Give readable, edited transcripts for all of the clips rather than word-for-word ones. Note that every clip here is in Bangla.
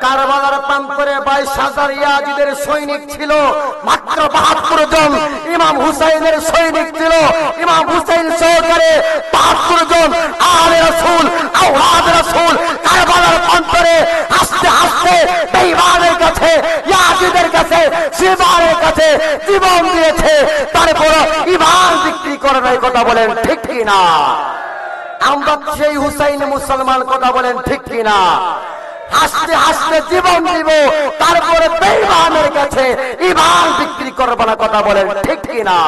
কারবালার প্রান্তরে 22,000 ইয়াজিদের সৈনিক ছিল, মাত্র 72 জন ইমাম হুসাইনের সৈনিক ছিল। ইমাম হুসাইন সহকারে 72 জন আহলে রাসূল, আওলাদ রাসূল কারবালার প্রান্তরে হাসতে হাসতে বেঈমানের কাছে, ইয়াজিদের কাছে, শিরবারের কাছে জীবন দিয়েছে। তারপর ঈমান বিক্রি করে নাই। কথা বলেন ঠিক কি না? আমরা সেই হুসাইন মুসলমান। কথা বলেন ঠিক কি না? হাসতে হাসতে জীবন দিব, তারপরে বেঈমানের কাছে ঈমান বিক্রি করব না। কথা বলেন ঠিক কি না?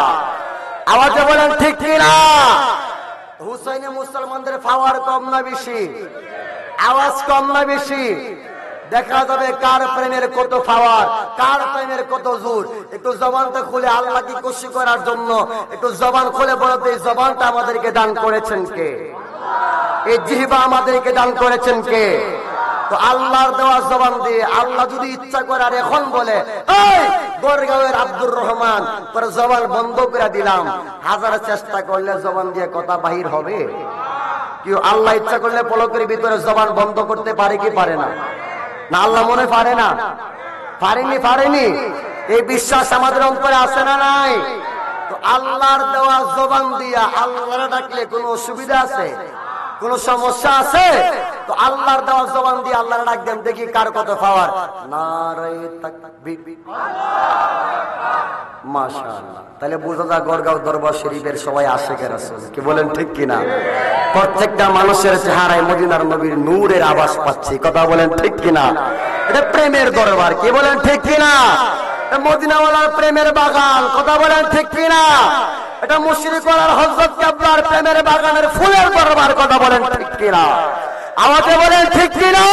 আওয়াজে বলেন ঠিক কি না? হুসাইনে মুসলমানদের পাওয়ার কম না বেশি? আওয়াজ কম না বেশি? দেখা যাবে কার প্রেমের কত পাওয়ার, কার প্রেমের কত জোর। একটু জবানটা খুলে আল্লাহকে খুশি করার জন্য একটু জবান খুলে বলতে, এই জবানটা আমাদেরকে দান করেছেন কে? এই জিহ্বা আমাদেরকে দান করেছেন কে? তো আল্লাহর দেওয়া জবান দিয়ে আল্লাহ যদি ইচ্ছা করে আর এখন বলে, এই গোরগাঁওয়ের আব্দুর রহমান তোর জবান বন্ধ করে দিলাম, হাজার চেষ্টা করলে জবান দিয়ে কথা বাহির হবে? কেউ আল্লাহ ইচ্ছা করলে পলকের ভিতরে জবান বন্ধ করতে পারে কি পারে না? না আল্লাহ মনে পারে না? পারেনি? এই বিশ্বাস আমাদের অন্তরে আছে না নাই? তো আল্লাহর দেওয়া জবান দিয়া আল্লাহর ডাকলে কোনো অসুবিধা আছে? কোন সমস্যা আছে? তো আল্লাহর দেওয়া জবান দিয়ে আল্লাহর ডাক দেন, দেখি কার কত পাওয়ার। নারায়ে তাকবীর, মাশাআল্লাহ। তাহলে বোঝা যায় গড়গাঁও দরবার শরীফের সবাই আশিকে রাসূল। কি বলেন ঠিক কিনা? প্রত্যেকটা মানুষের চেহারায় মদিনার নবীর নূরের আভাস পাচ্ছি। কথা বলেন ঠিক কিনা? এটা প্রেমের দরবার। কি বলেন ঠিক কিনা? মদিনাওয়ালার প্রেমের বাগান। কথা বলেন ঠিক কিনা? এটা মুশরিকওয়ালার হযরত কেবলার প্রেমের বাগানের ফুলের দরবার। কথা বলেন ঠিক কিনা? আওয়াজে বলেন ঠিক কিনা?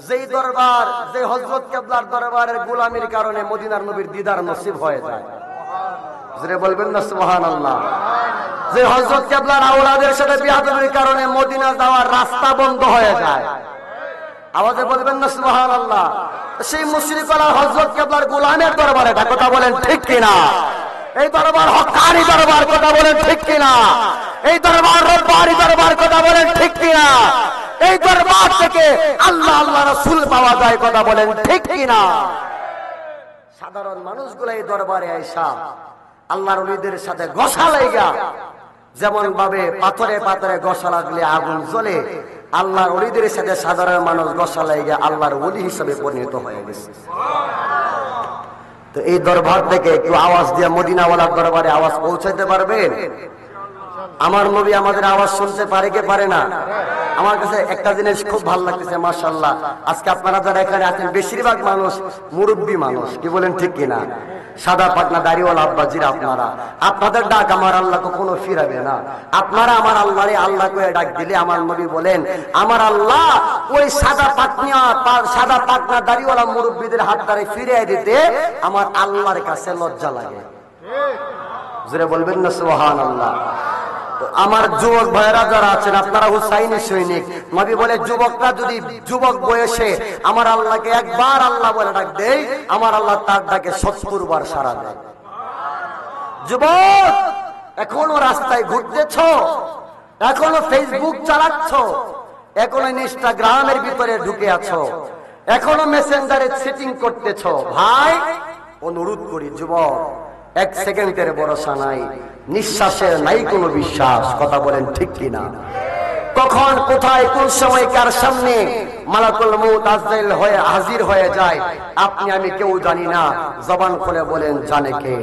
যেই দরবার, যে হযরত কেবলার দরবারের গোলামির কারণে মদিনার নবীর দিদার নসিব হয়ে যায়। জোরে বলবেন না সুবহানাল্লাহ? যে হযরত কেবলার আওলাদের সাথে বিয়াদবির কারণে মদিনা যাওয়ার রাস্তা বন্ধ হয়ে যায়। আওয়াজে বলবেন না সুবহানাল্লাহ? সেই মুশরিকওয়ালার হযরত কেবলার গোলামের দরবারে। কথা বলেন ঠিক কিনা? এই দরবার হক্কানি দরবার। কথা বলেন ঠিক কিনা? এই দরবার রব্বানি দরবার। কথা বলেন ঠিক কিনা? এই দরবার থেকে আল্লাহ আল্লাহ রাসূল পাওয়া যায়। কথা বলেন ঠিক কিনা? সাধারণ মানুষগুলো এই দরবারে আইসা আল্লাহর ওলিদের সাথে ঘষা লাগা, যেমন ভাবে পাথরে পাথরে ঘষা লাগলে আগুন জ্বলে, আল্লাহর ওলিদের সাথে সাধারণ মানুষ ঘষা লাগা আল্লাহর ওলি হিসেবে পরিণত হয়ে গেছে। তো এই দরবার থেকে একটু আওয়াজ দিয়ে মদিনাওয়ালার দরবারে আওয়াজ পৌঁছাইতে পারবেন? আমার নবী আমাদের আওয়াজ শুনতে পারে কি পারে না? আমার কাছে একটা জিনিস খুব ভালো লাগতেছে, মাশাআল্লাহ। আজকে আপনারা যারা এখানে আছেন বেশিরভাগ মানুষ মুরব্বী মানুষ। কি বলেন ঠিক কিনা? সাদা পাটনা দাড়িওয়ালা আব্বাজিরা আপনারা, আপনাদের ডাক আমার আল্লাহ কখনো ফিরাবে না। আপনারা আমার আল্লাহরে আল্লাহ করে ডাক দিলে আমার নবী বলেন, আমার আল্লাহ ওই সাদা পাটনা দাড়িওয়ালা মুরব্বীদের হাত ধরে ফিরিয়ে দিতে আমার আল্লাহর কাছে লজ্জা লাগে। জোরে বলবেন না সুবহানাল্লাহ? আমার যুবক ভাইরা যারা আছেন, আপনারা হুসাইনি সৈনিক। নবী বলে যুবকরা যদি যুবক বয়সে আমার আল্লাহকে একবার আল্লাহ বলে ডাক দেয়, আমার আল্লাহ তার ডাকে 70 বার সাড়া দেয়। যুবক এখনো রাস্তায় ঘুরতেছ, এখনো ফেসবুক চালাচ্ছ, এখনো ইনস্টাগ্রামের ভিতরে ঢুকে আছো, এখনো মেসেঞ্জারে সেটিং করতেছ, ভাই অনুরোধ করি যুবক, 1 সেকেন্ডের ভরসা নাই, নিঃশ্বাসের নাই কোনো বিশ্বাস। কথা বলেন ঠিক কিনা? কখন কোথায় কোন সময় কার সামনে মালাকুল মউত আজরাইল হয়ে হাজির হয়ে যায় আপনি আমি কেউ জানি না। জবান খুলে বলেন জানে কে?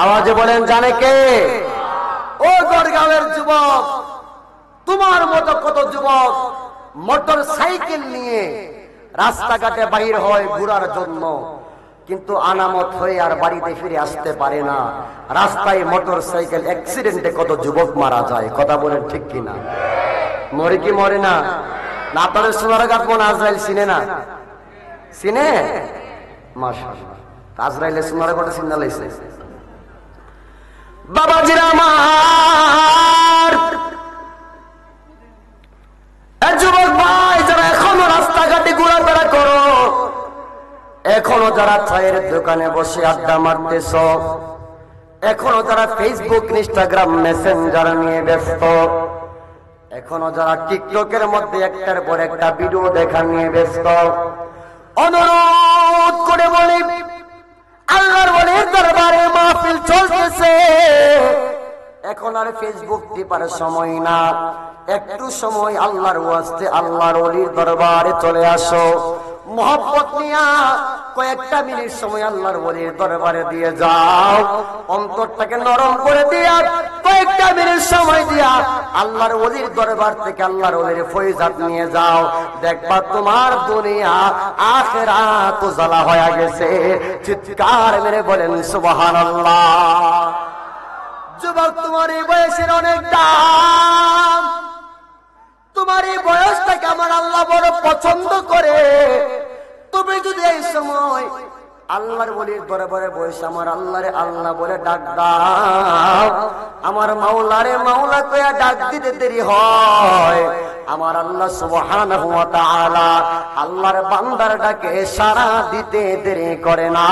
আওয়াজে বলেন জানে কে? ও গড়গাঁওয়ের যুবক, তোমার মতো কত যুবক মোটর সাইকেল নিয়ে রাস্তাঘাটে বাইর হয় ঘোরার জন্য, কিন্তু আনামত হয়ে আর বাড়িতে ফিরে আসতে পারে না। রাস্তায় মোটর সাইকেল অ্যাক্সিডেন্টে কত যুবক মারা যায়। কথা বলেন ঠিক কিনা? মরে কি মরে না? না আপনাদের সোনারঘাট মন আজরাইল চিনে না? চিনে? মাশাআল্লাহ, আজরাইলে সোনারঘাটে চিন্না লাইছে। বাবাজিরা আমার, যুবক ভাই যারা এখনো রাস্তাঘাটে ঘোরাফেরা করো, এখনো যারা চায়ের দোকানে বসে আড্ডা মারতেছ, এখনো যারা ফেসবুক ইনস্টাগ্রাম মেসেঞ্জার নিয়ে ব্যস্ত, এখনো যারা টিকটকের মধ্যে একটার পর একটা ভিডিও দেখা নিয়ে ব্যস্ত, অনুরোধ করে বলি, আল্লাহর ওলির দরবারে মাহফিল চলতেছে, এখন আর ফেসবুক টিপার সময় না। একটু সময় আল্লাহর ওয়াস্তে আল্লাহর ওলির দরবারে চলে আসো, মোহব্বত নিয়া কয়েকটা মিনিট সময় আল্লাহর ওলির দরবারে দিয়ে যাও, অন্তরটাকে নরম করে দিয়া কয়েকটা মিনিট সময় দিয়া আল্লাহর ওলির দরবার থেকে আল্লাহর ওলির ফয়জাত নিয়ে যাও, দেখবা তোমার দুনিয়া আখিরাত উজালা হয়ে গেছে। চিৎকার মেরে বলেন সুবহানাল্লাহ। যুবক, তোমার এই বয়সের অনেক দাম, তোমার এই বয়সটাকে আমার আল্লাহ বড় পছন্দ করে। তুমি যদি এই সময় আল্লাহর ওলির দরবারে বসে আমার আল্লাহরে আল্লাহ বলে ডাক দাও, আমার মাওলারে মাওলা কইয়া ডাক দিতে দেরি হয়, আমার আল্লাহ সুবহানাহু ওয়া তাআলা আল্লাহর বান্দার ডাকে সাড়া দিতে দেরি করে না।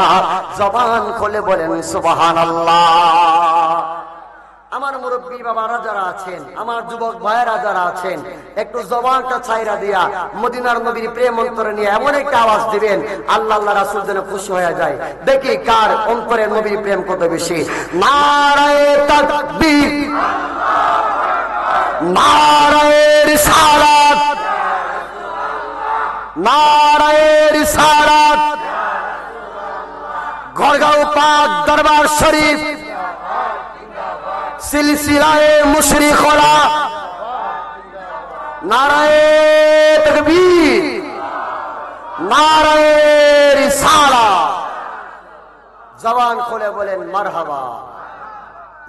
জবান খুলে বলেন সুবহানাল্লাহ। আমার মুরব্বী বাবারা যারা আছেন, আমার যুবক ভাইয়েরা যারা আছেন, একটু জবানটা ছাইরা দিয়া মদিনার নবীর প্রেম অন্তরে নিয়ে এমন একটা আওয়াজ দিবেন আল্লাহ আল্লাহ রাসূল যেন খুশি হয়ে যায়। দেখি কার অন্তরে নবীর প্রেম কত বেশি। নারায়ে তাকবীর, নারায়ে রিসালাত, নারায়ে রিসালাত। গড়গাঁও পাক দরবার শরীফ সিলসিলায়ে মুশরিকরা, নারায়ে তাকবীর, নারায়ে রিসালাত। জবান খুলে বলেন মারহাবা।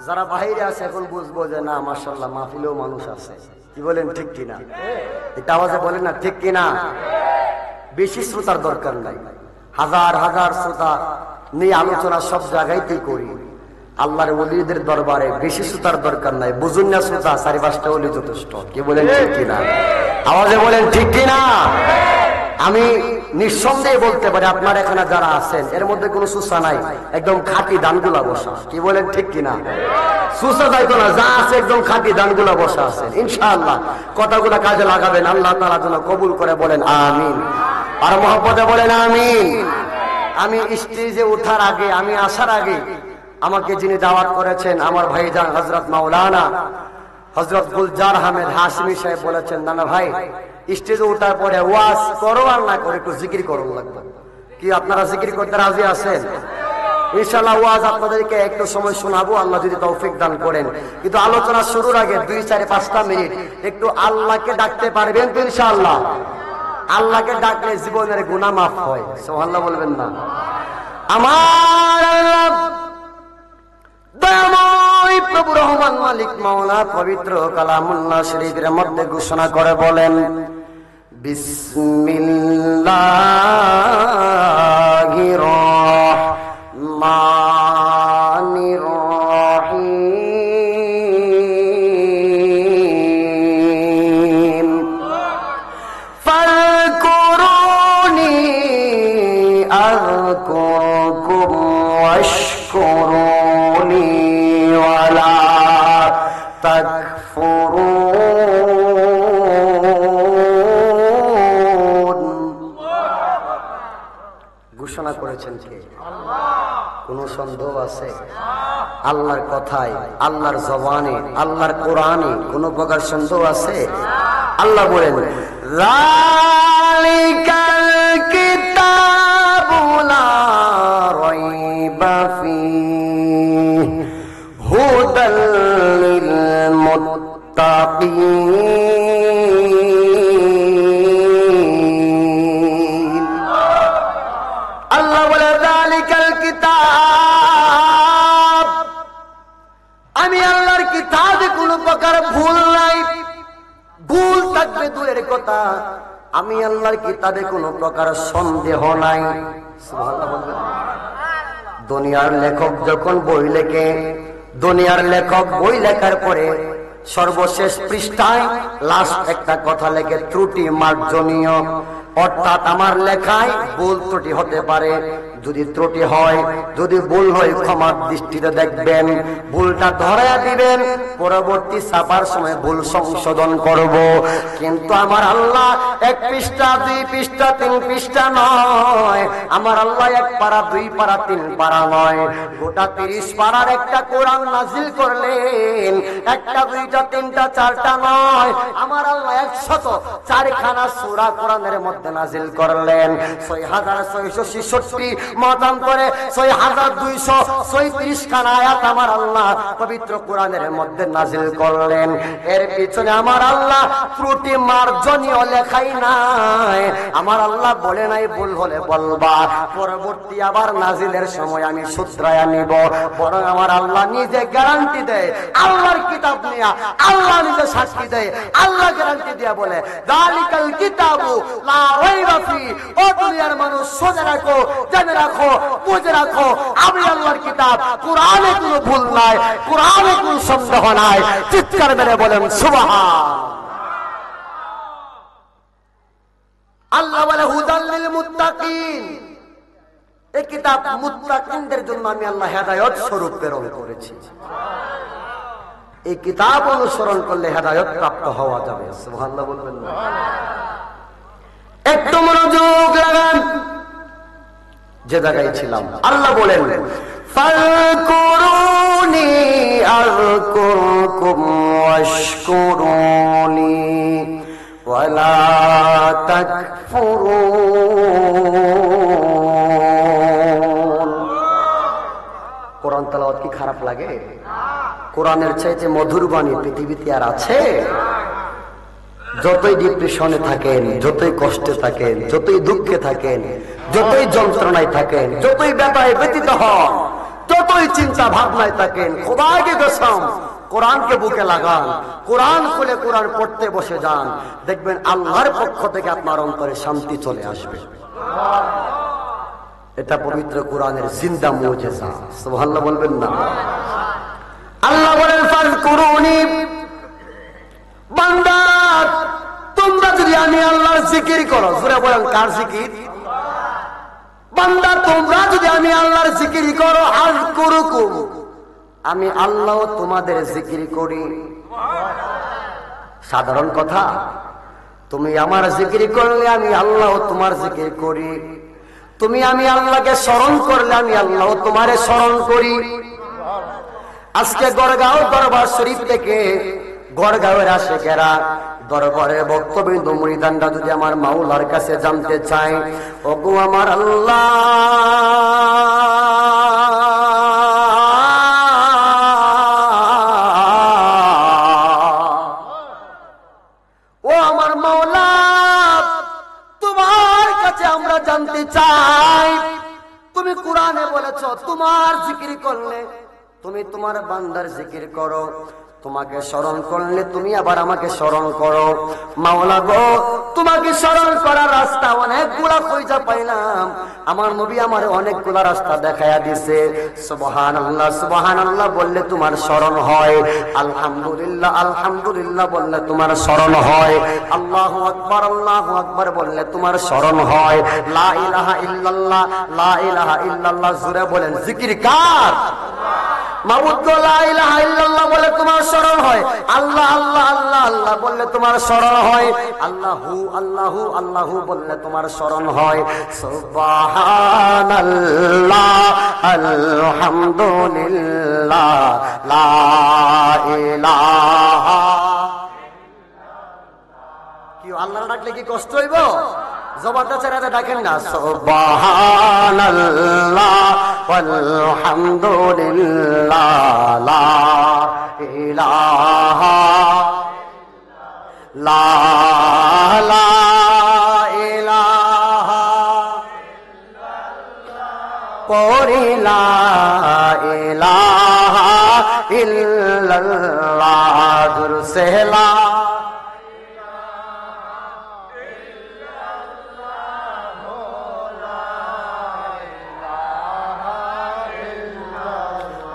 যারা বাইরে আছে এখন বুঝবো যে না মাশাআল্লাহ মাহফিলেও মানুষ আছে। কি বলেন, ঠিক কিনা? এটা আওয়াজে বলেন না ঠিক কিনা? বেশি শ্রোতার দরকার নাই, হাজার হাজার শ্রোতা নিয়ে আলোচনা সব জায়গাতেই করি। আল্লাহর ওলিদের দরবারে বেশি শ্রোতার দরকার নাই, বুঝুন না শ্রোতা 4-5টা ওলি যথেষ্ট। কি বলেন, ঠিক কিনা? আওয়াজে বলেন ঠিক কিনা? আমি নিঃসন্দেহে বলতে পারি আপনার এখানে যারা আছেন এর মধ্যে কোনো সুসা নাই, একদম খাঁটি দানগুলা বসা। কি বলেন, ঠিক কিনা? সুসা যাইতো না, যা আছে একদম খাঁটি দানগুলা বসা আছে। ইনশাআল্লাহ কথাগুলা কাজে লাগাবেন, আল্লাহ তাআলা যেন কবুল করে। বলেন আমিন, আর মহব্বতে বলেন আমিন। আমি স্টেজে ওঠার আগে, আমি আসার আগে আমাকে যিনি দাওয়াত করেছেন আমার ভাইজান হযরত মাওলানা হযরত গুলজার আহমেদ হাশমি সাহেব বলেছেন, নানা ভাই স্টেজে ওঠার পরে ওয়াজ করো আর না করে একটু জিকির করো লাগবে। কি আপনারা জিকির করতে রাজি আছেন? ইনশাআল্লাহ ওয়াজ আপনাদেরকে একটু সময় শোনাবো আল্লাহ যদি তৌফিক দান করেন। কিন্তু আলোচনা শুরুর আগে 2-4-5টা মিনিট একটু আল্লাহকে ডাকতে পারবেন তো? ইনশাআল্লাহ আল্লাহকে ডাকলে জীবনের গুনাহ মাফ হয়। সুবহানাল্লাহ বলবেন না? আমার আল্লাহ দয়াময় প্রভু রহমান মালিক মাওলা পবিত্র কালামুল্লাহ শরীফের মধ্যে ঘোষণা করে বলেন, বিসমিল্লাহির রহমানির রহিম, ফাযকুরুনি আযকুরকুম ওয়াশকুরুনি ওয়ালা তাকফুরুন। ঘোষণা করেছেন কে? কোন সন্দেহ আছে? আল্লাহর কথায়, আল্লাহর জবানে, আল্লাহর কোরআনে কোন প্রকার সন্দেহ আছে? আল্লাহ বলেন, যালিকাল কিতাবু লা রাইবা ফীহি হুদাল লিল মুত্তাকিন। আল্লাহ বলে, যালিকাল কিতাব, আমি আল্লাহর কিতাবে কোনো প্রকার ভুল নাই। ভুল থাকবে দূরের কথা, আমি আল্লাহর কিতাবে কোনো প্রকার সন্দেহ নাই। সুবহানাল্লাহ বলবেন। দুনিয়ার লেখক যখন বই লেখে, দুনিয়ার লেখক বই লেখার পরে সর্বশেষ পৃষ্ঠায় লাস্ট একটা কথা লেখে ত্রুটি মার্জনীয়। অর্থাৎ আমার লেখায় ভুল ত্রুটি হতে পারে। যদি ত্রুটি হয়, যদি ভুল হয়, ক্ষমার দৃষ্টিতে দেখবেন, ভুলটা ধরায়া দিবেন, পরবর্তী ছাপার সময় ভুল সংশোধন করব। কিন্তু আমার আল্লাহ 1 পৃষ্ঠা 2 পৃষ্ঠা 3 পৃষ্ঠা নয়, আমার আল্লাহ 1 পারা 2 পারা 3 পারা নয়, গোটা 30 পারার একটা কোরআন নাজিল করলেন। 1টা 2টা 3টা 4টা নয়, আমার আল্লাহ 104 খানা সূরা কোরআনের মধ্যে নাজিল করলেন। 6666 মাতাম করে 6236 খানা আয়াত আমার আল্লাহ পবিত্র কোরআনের মধ্যে নাজিল করলেন। এর পিছনে আমার আল্লাহ ত্রুটি মার্জনীয় লেখাই নাই। আমার আল্লাহ বলে নাই ভুল হলে বলবা, পরবর্তী আবার নাজিলের সময় আমি শুধরায়া নিব। বরং আমার আল্লাহ নিজে গ্যারান্টি দেয়, আল্লাহর কিতাব নিয়ে আল্লাহ নিজে সাক্ষী দেয়, আল্লাহ গ্যারান্টি দিয়া বলে যালিকাল কিতাবু লা রাইবা ফি। ও দুনিয়ার মানুষ, শুনে রাখো, জেনে রাখো, বুঝে রাখো, আমি আল্লাহর কিতাব, কোরআনে কোনো ভুল নাই, কোরআনে কোনো সন্দেহ নাই। চিৎকার মেরে বলেন সুবহান। আল্লাহ বলে হুদাল লিল মুত্তাকিন, এই কিতাব মুত্তাকিনদের জন্য আমি আল্লাহ হেদায়েত স্বরূপ প্রেরণ করেছি। এই কিতাব অনুসরণ করলে হেদায়েত প্রাপ্ত হওয়া যাবে। সুবহানাল্লাহ বলবেন না? একটু মনোযোগ লাগান। যে জায়গায় ছিলাম, আল্লাহ বলেন ফাযকুরুনি আযকুরকুম ওয়াশকুরুনি ওয়ালা তাকফুরুন। কোরআন তেলাওয়াত কি খারাপ লাগে? কোরআনের চাইতে মধুর বাণী পৃথিবীতে আর আছে? যতই ডিপ্রেশনে থাকেন, যতই কষ্টে থাকেন, যতই দুঃখে থাকেন, যতই যন্ত্রণায় থাকেন, যতই ব্যথায় ব্যতীত হন, যতই চিন্তা ভাবনায় থাকেন, খোদাকে কসম, কোরআনকে বুকে লাগান, কোরআন খুলে কোরআন পড়তে বসে যান, দেখবেন আল্লাহর পক্ষ থেকে আপনার অন্তরে শান্তি চলে আসবে। এটা পবিত্র কোরআনের জিন্দা মুজিজা। সুবহানাল্লাহ বলবেন না? আল্লাহ বলেন ফাযকুরুনি, বান্দা তোমরা যদি আমি আল্লাহর জিকির করো, জোরে বলেন কার জিকির? বান্দা তোমরা যদি আমি আল্লাহর জিকির করো, আযকুরুকুম, আমি আল্লাহ তোমাদের জিকির করি। সাধারণ কথা, তুমি আমার জিকির করলে আমি আল্লাহ তোমার জিকির করি। তুমি আমি আল্লাহকে স্মরণ করলে আমি আল্লাহ তোমারে স্মরণ করি। আজকে গড়গাঁও দরবার শরীফ থেকে গড়গাঁওয়ের আশিকেরা, দরবারের বক্তবৃন্দ, মুরিদানরা যদি আমার মাওলার কাছে জানতে চায়, ওগো আমার আল্লাহ, ও আমার মাওলা, তোমার কাছে আমরা জানতে চাই, তুমি কোরআনে বলেছ তোমার জিকির করলে তুমি তোমার বান্দার জিকির করো, তোমাকে স্মরণ করলে তুমি আবার আমাকে স্মরণ করো। মাওলা গো, তোমাকে স্মরণ করার রাস্তা অনেকগুলা খুঁজে পাইলাম। আমার নবী আমার অনেকগুলা রাস্তা দেখায়া দিছে। সুবহানাল্লাহ সুবহানাল্লাহ বললে তোমার স্মরণ হয়, আলহামদুলিল্লাহ আলহামদুলিল্লাহ বললে তোমার স্মরণ হয়, আল্লাহু আকবার বললে তোমার স্মরণ হয়, লা ইলাহা ইল্লাল্লাহ জোরে বলেন জিকির কার? মাবুদ লা ইলাহা ইল্লাল্লাহ বলে তোমার স্মরণ হয়, আল্লাহ আল্লাহ আল্লাহ আল্লাহ বললে তোমার স্মরণ হয়, আল্লাহু আল্লাহু আল্লাহু বললে তোমার স্মরণ হয়। সুবহানাল্লাহ আলহামদুলিল্লাহ লা ইলাহা। কি আল্লাহ ডাকলে কি কষ্ট হইব? জবানটা ছেড়ে ডাকেন না। সুবহানাল্লাহ আলহামদুলিল্লাহ লা ইলাহা লা ইলাহা পড়ি লা ইলাহা ইল্লাল্লাহ জোরসে লা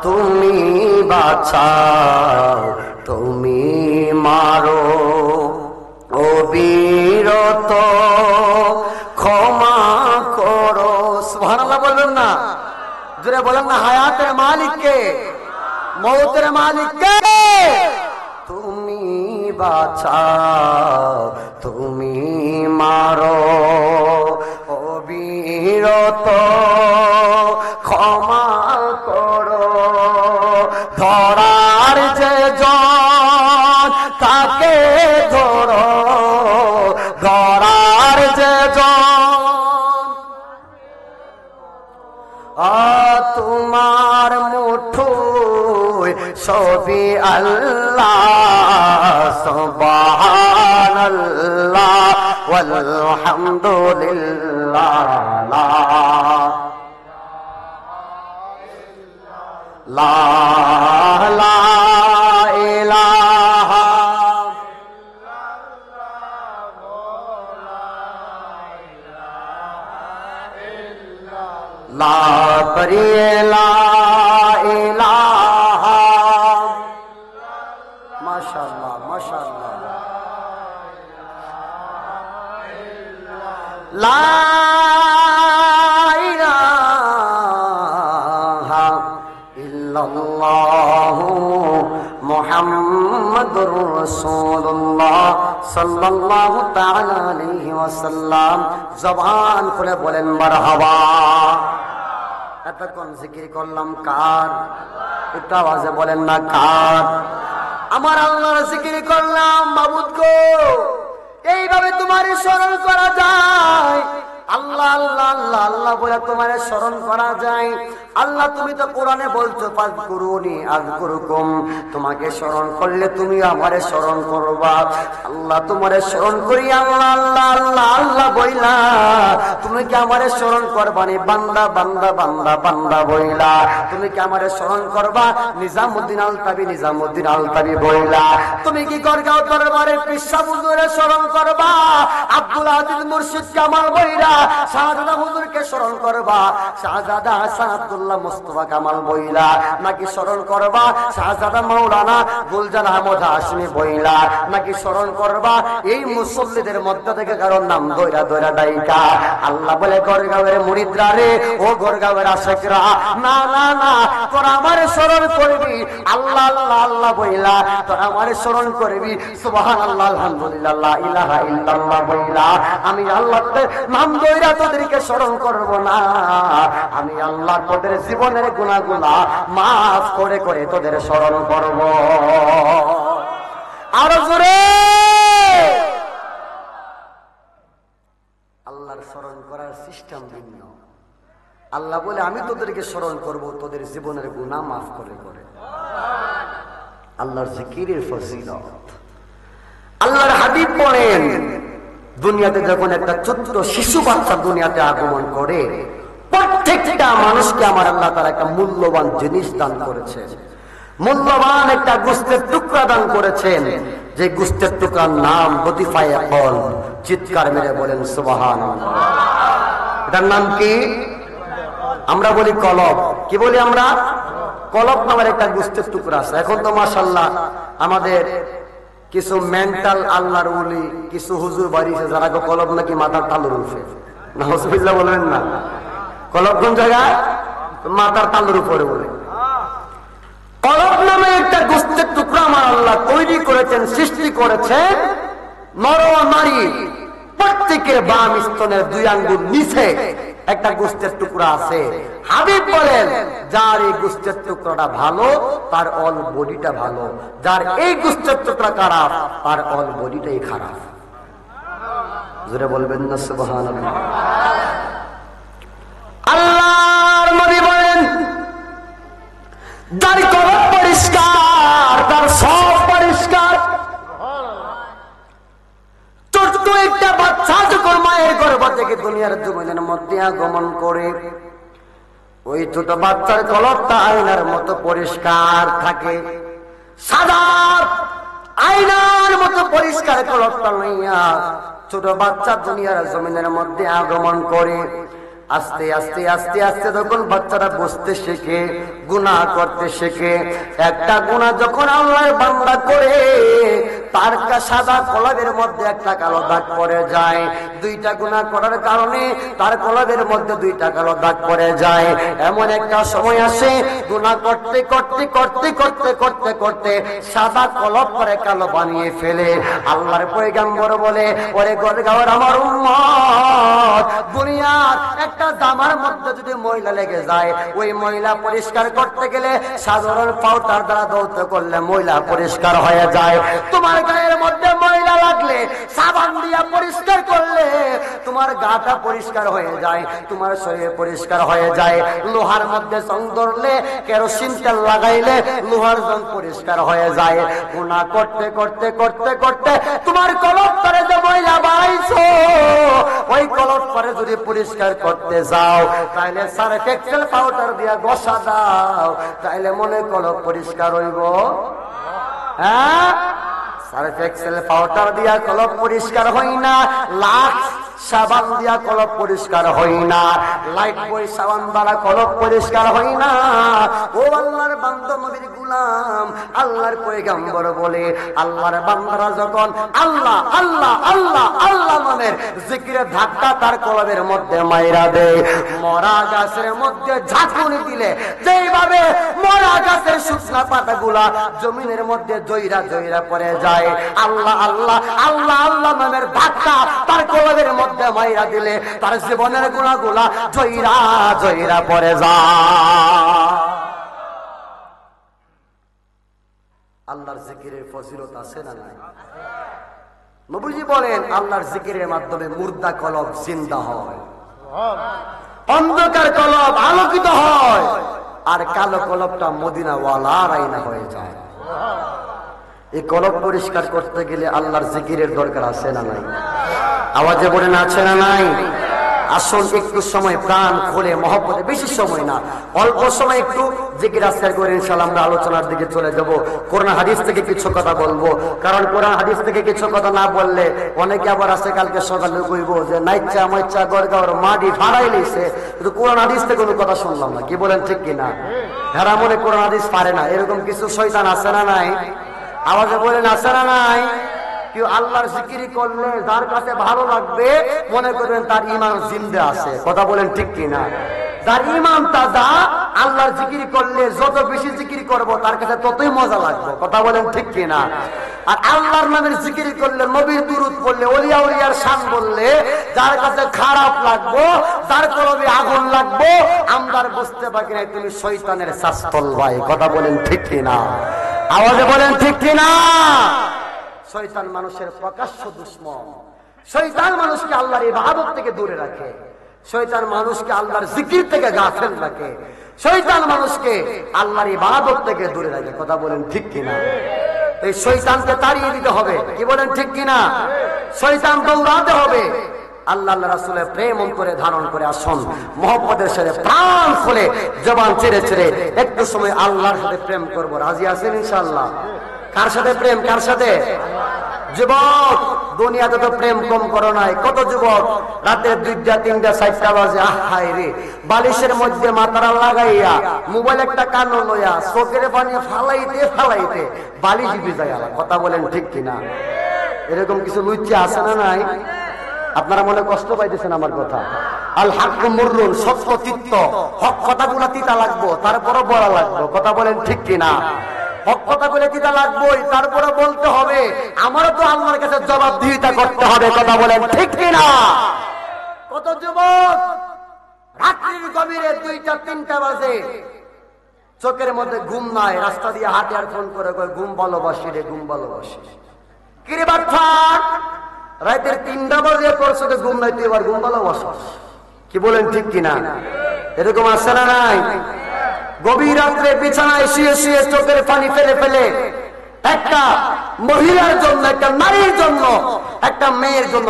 তুমি বাঁচাও তুমি মারো অবিরত বলেন না, হায়াতের মালিক কে? মৌতের মালিক কে? তুমি বাঁচাও, তুমি মারো, অবিরত ক্ষমা করো। ধরার যে জন তাকে ধরো, ধরার যে জন তোমার মুঠোয় সবই আল্লাহ। সুবহানাল্লাহ ওয়ালহামদুলিল্লাহ, লা ইলাহা লা লা ইলাহা। মাশাআল্লাহ মাশাআল্লাহ। লা ইলাহা ইল্লাল্লাহু মুহাম্মাদুর রাসূলুল্লাহ সাল্লাল্লাহু তাআলা আলাইহি ওয়াসাল্লাম। জবান খুলে বলেন মারহাবা। এতক্ষণ জিকির করলাম কার? একটু আওয়াজে বলেন না কার? আমার আল্লাহর জিকির করলাম। মাবুদ গো, এইভাবে তোমারই স্মরণ করা যায়। আল্লাহ আল্লাহ আল্লাহ আল্লাহ বলে তোমার স্মরণ করা যায়। আল্লাহ তুমি তো কোরআনে বলছো ফাযকুরুনি আযকুরুকুম, তোমাকে স্মরণ করলে তুমি আমারে স্মরণ করবা। আল্লাহ তোমারে স্মরণ করি আল্লাহ আল্লাহ আল্লাহ আল্লাহ বইলা তুমি কি আমারে স্মরণ করবানি? বান্দা বান্দা বান্দা বান্দা বইলা তুমি কি আমারে স্মরণ করবা? নিজামুদ্দিন আলতাবি নিজামুদ্দিন আলতাবি বইলা তুমি কি গড়গাঁও দরবারের পিসা হুজুরে স্মরণ করবা? আব্দুল আজিজ মুর্শিদ কামাল বইলা শাহজাদা হুজুরকে স্মরণ করবা? শাহজাদা হাসান আব্দুল্লাহ মুস্তাফা কামাল বইলা নাকি স্মরণ করবা শাহজাদা মাওলানা গুলজার আহমদ হাশমি বইলা? নাকি স্মরণ করবা এই মুসল্লিদের মধ্য থেকে কারণ নাম দইরা দইরা ডাইকা? আল্লাহ বলে গড়গাঁওয়ের মুরিদরা রে, ও গড়গাঁওয়ের আশিকরা, না না না, তোরা আমারে স্মরণ করবি আল্লাহ আল্লাহ আল্লাহ বইলা, তোরা আমারে স্মরণ করবি সুবহানাল্লাহ আলহামদুলিল্লাহ লা ইলাহা ইল্লাল্লাহ বইলা। আমি আল্লাহ নাম দইরা তোদেরকে স্মরণ করব না, আমি আল্লাহ তোদের জীবনের গুনাহগুলা মাফ করে করে তোদের স্মরণ করব। আরো জোরে আল্লাহর স্মরণ করার সিস্টেম ভিন্ন। আল্লাহ বলে আমি তোদেরকে স্মরণ করব তোদের জীবনের গুনাহ মাফ করে করে। আল্লাহর জিকিরের ফজিলত। আল্লাহর হাবিব পড়েন, দুনিয়াতে যখন একটা ছোট্ট শিশু বাচ্চা দুনিয়াতে আগমন করে, প্রত্যেকটা মানুষকে আমার আল্লাহ তাআলা একটা মূল্যবান জিনিস দান করেছেন, মূল্যবান একটা গোশতের টুকরা দান করেছেন। যে গোশতের টুকরার নাম লতিফায়ে কলব। চিৎকার মেরে বলেন সুবহানাল্লাহ। এটার নাম কি? আমরা বলি কলব। কি বলি আমরা? কলব নামের একটা গোশতের টুকরা আছে। এখন তো মাশাআল্লাহ আমাদের কিছু মেন্টাল আল্লাহর ওলি কিছু হুজুর বাড়িছে যারা কলব নাকি মাথার তালুর উঠে। নাউজুবিল্লাহ বলবেন না। কলব কোন জায়গায়? মাথার তালুর উপরে বলে। কলব নামে একটা গোশতের টুকরা আমার আল্লাহ তৈরি করেছেন, সৃষ্টি করেছেন। নর নারী প্রত্যেকের বাম স্তনের 2 আঙ্গুল নিচে একটা গোশতের টুকরা আছে। হাবিব বলেন, যার এই গোশতের টুকরাটা ভালো তার অল বডিটা ভালো, যার এই গোশতের টুকরা খারাপ তার অল বডিটাই খারাপ। জোরে বলবেন না সুবহানাল্লাহ। আল্লাহর নবী বলেন, যার কলব পরিষ্কার তার সব পরিষ্কার। ছোট্ট একটা বাচ্চা যখন মায়ের গর্ভ থেকে দুনিয়ার জমিনের মধ্যে আগমন করে, ওই ছোট বাচ্চার কলবটা আয়নার মতো পরিষ্কার থাকে। সাদা আয়নার মতো পরিষ্কার কলবটা লইয়া ছোট বাচ্চা দুনিয়ার জমিনের মধ্যে আগমন করে। আস্তে আস্তে আস্তে আস্তে যখন বাচ্চারা বুঝতে শেখে, গুনাহ করতে শেখে, একটা গুনাহ যখন আল্লাহর বান্দা করে তার সাদা কলবের মধ্যে একটা কালো দাগ পড়ে যায়। দুইটা গুনাহ করার কারণে তার কলবের মধ্যে দুইটা কালো দাগ পড়ে যায়। এমন একটা সময় আসে গুনাহ করতে করতে করতে করতে করতে করতে সাদা কলব করে কালো বানিয়ে ফেলে। আল্লাহর পয়গম্বর বলে, ওরে গরগাওয়ার আমার উম্মত, দুনিয়ার একটা জামার মধ্যে যদি ময়লা লেগে যায়, ওই ময়লা পরিষ্কার করতে গেলে সাধারণ পাউডার দ্বারা ধৌত করলে ময়লা পরিষ্কার হয়ে যায়। তোমার গায়ের মধ্যে ময়লা লাগলে সাবান দিয়া পরিষ্কার করলে তোমার গাটা পরিষ্কার হয়ে যায়, তোমার শরীর পরিষ্কার হয়ে যায়। লোহার মধ্যে জং ধরলে কেরোসিন তেল লাগাইলে লোহার জং পরিষ্কার হয়ে যায়। গুনাহ করতে করতে করতে করতে তোমার কলব করে যে ময়লা বাড়াইছো, ওই কলব করে যদি পরিষ্কার করতে যাও তাইলে সার্ফ এক্সেল পাউডার দিয়া ঘষা দাও, তাইলে মনে কলব পরিষ্কার হইব? হ্যাঁ, সার্ফ এক্সেল পাউডার দিয়া কলব পরিষ্কার হয় না, লাক্স সাবান দিয়া কলব পরিষ্কার হয় না, লাইট বয় সাবান দ্বারা কলব পরিষ্কার হয় না। ও আল্লাহর বান্দা, নবীর গোলাম, আল্লাহর পয়গম্বর বলে, আল্লাহর বান্দারা যখন আল্লাহ আল্লাহ আল্লাহ আল্লাহ নামের জিকিরে ধাক্কা তার কলবের মধ্যে মাইরা দেয়, মরা গাছের মধ্যে ঝাঁকুনি দিলে যেইভাবে মরা গাছের শুকনা পাতাগুলা জমিনের মধ্যে জয়রা জয়রা পড়ে যায়, আল্লাহ আল্লাহ আল্লাহ আল্লাহ নামের ধাক্কা তার কলবের মধ্যে মাইরা দিলে তার জীবনের গুনাহগুলা জয়রা জয়রা পড়ে যায়। আল্লাহর জিকিরের ফজিলত আছে না নাই? নবীজি বলেন, আল্লাহর জিকিরের মাধ্যমে মুর্দা কলব জিন্দা হয়, অন্ধকার কলব আলোকিত হয়, আর কালো কলবটা মদিনা ওয়ালার আয়না হয়ে যায়। এই কলব পরিষ্কার করতে গেলে আল্লাহর জিকিরের দরকার আছে না নাই? আওয়াজে বলেন, আছে না নাই? আসুন একটু সময় প্রাণ খুলে মহব্বতে, বেশি সময় না, অল্প সময় একটু জিকির আজকার করে ইনশাআল্লাহ আমরা আলোচনার দিকে চলে যাব। কোরআন হাদিস থেকে কিছু কথা বলবো, কারণ কোরআন হাদিস থেকে কিছু কথা না বললে অনেকে আবার আছে কালকে সকালে কইব যে নাইচা মইচা গড়গাওর মাটি ফাড়াই লইছে, কিন্তু কোরআন হাদিস থেকে কোনো কথা শুনলাম না। কি বলেন, ঠিক কিনা? যারা মনে কোরআন হাদিস পারে না, এরকম কিছু শয়তান আছে না নাই? আওয়াজে বলেন, আছে না নাই? কেউ আল্লাহর জিকিরি করলে যার কাছে ভালো লাগবে মনে করবেন তার ঈমান জিন্দা আছে। কথা বলেন, ঠিক কিনা? যার ঈমান তাজা, আল্লাহর জিকিরি করলে যত বেশি জিকির করব তার কাছে ততই মজা লাগবে। কথা বলেন, ঠিক কিনা? আর আল্লাহর নামের জিকিরি করলে, নবীর দুরূদ পড়লে, ওলিয়া উলিয়ার শান বললে যার কাছে খারাপ লাগবো, যার কলবে আগুন লাগবো, আমরা বুঝতে পারি না তুমি শয়তানের শাস্তল ভাই। কথা বলেন, ঠিক কিনা? আওয়াজে বলেন, ঠিক কিনা? শয়তান মানুষের প্রকাশ্য দুশমন। শয়তান মানুষকে আল্লাহর ইবাদত থেকে দূরে রাখে, শয়তান মানুষকে আল্লাহর জিকির থেকে গাফেল রাখে, শয়তান মানুষকে আল্লাহর ইবাদত থেকে দূরে রাখে। কথা বলেন, ঠিক কিনা? এই শয়তানকে তাড়িয়ে দিতে হবে। কি বলেন, ঠিক কিনা? শয়তান দৌড়াতে হবে। আল্লাহ আল্লাহ রাসূলের প্রেম অন্তরে ধারণ করে আসুন, মহব্বতের সাথে প্রাণ খুলে জবান ছেড়ে ছেড়ে একটু সময় আল্লাহর সাথে প্রেম করব। রাজি আছেন ইনশাআল্লাহ? কার সাথে প্রেম? কার সাথে? যুবক, দুনিয়াতে তো প্রেম কম করো নাই। কত যুবক রাতে 2টা 3টা 4টা বাজে আহাই রে বালিশের মধ্যে মাথারা লাগাইয়া মোবাইল একটা কানো লইয়া চোখের পানি ফালাইতে ফালাইতে বালিশ ভিজায়। কথা বলেন, ঠিক কিনা? এরকম কিছু লুচ্চা আছে না নাই? আপনারা মনে কষ্ট পাইতেছেন আমার কথা? আল হক মুররুন, সত্য তিক্ত, হক কথাগুলো তিতা লাগবো, তারপরও বলা লাগবো। কথা বলেন, ঠিক কিনা? হক কথা বলে তিতা লাগবোই, তারপরে বলতে হবে, আমারও তো আল্লাহর কাছে জবাবদিহিতা করতে হবে। কথা বলেন, ঠিক কিনা? কত যুবক রাত্রির গভীরে 2টা 3টা বাজে চোখের মধ্যে ঘুম নাই, রাস্তা দিয়ে হাঁটে আর ফোন করে কয় ঘুম ভালোবাসি রে, ঘুম ভালোবাসি। কিরে বাচ্চা, রাতের 3টা বাজে তোর সাথে ঘুম নাই, তুই এবার ঘুম ভালোবাসিস? কি বলেন, ঠিক কিনা? এরকম আছে না নাই? গভীর রাত্রে বিছানায় শুয়ে শুয়ে চোখের পানি ফেলে ফেলে একটা মহিলার জন্য, একটা নারীর জন্য, একটা মেয়ের জন্য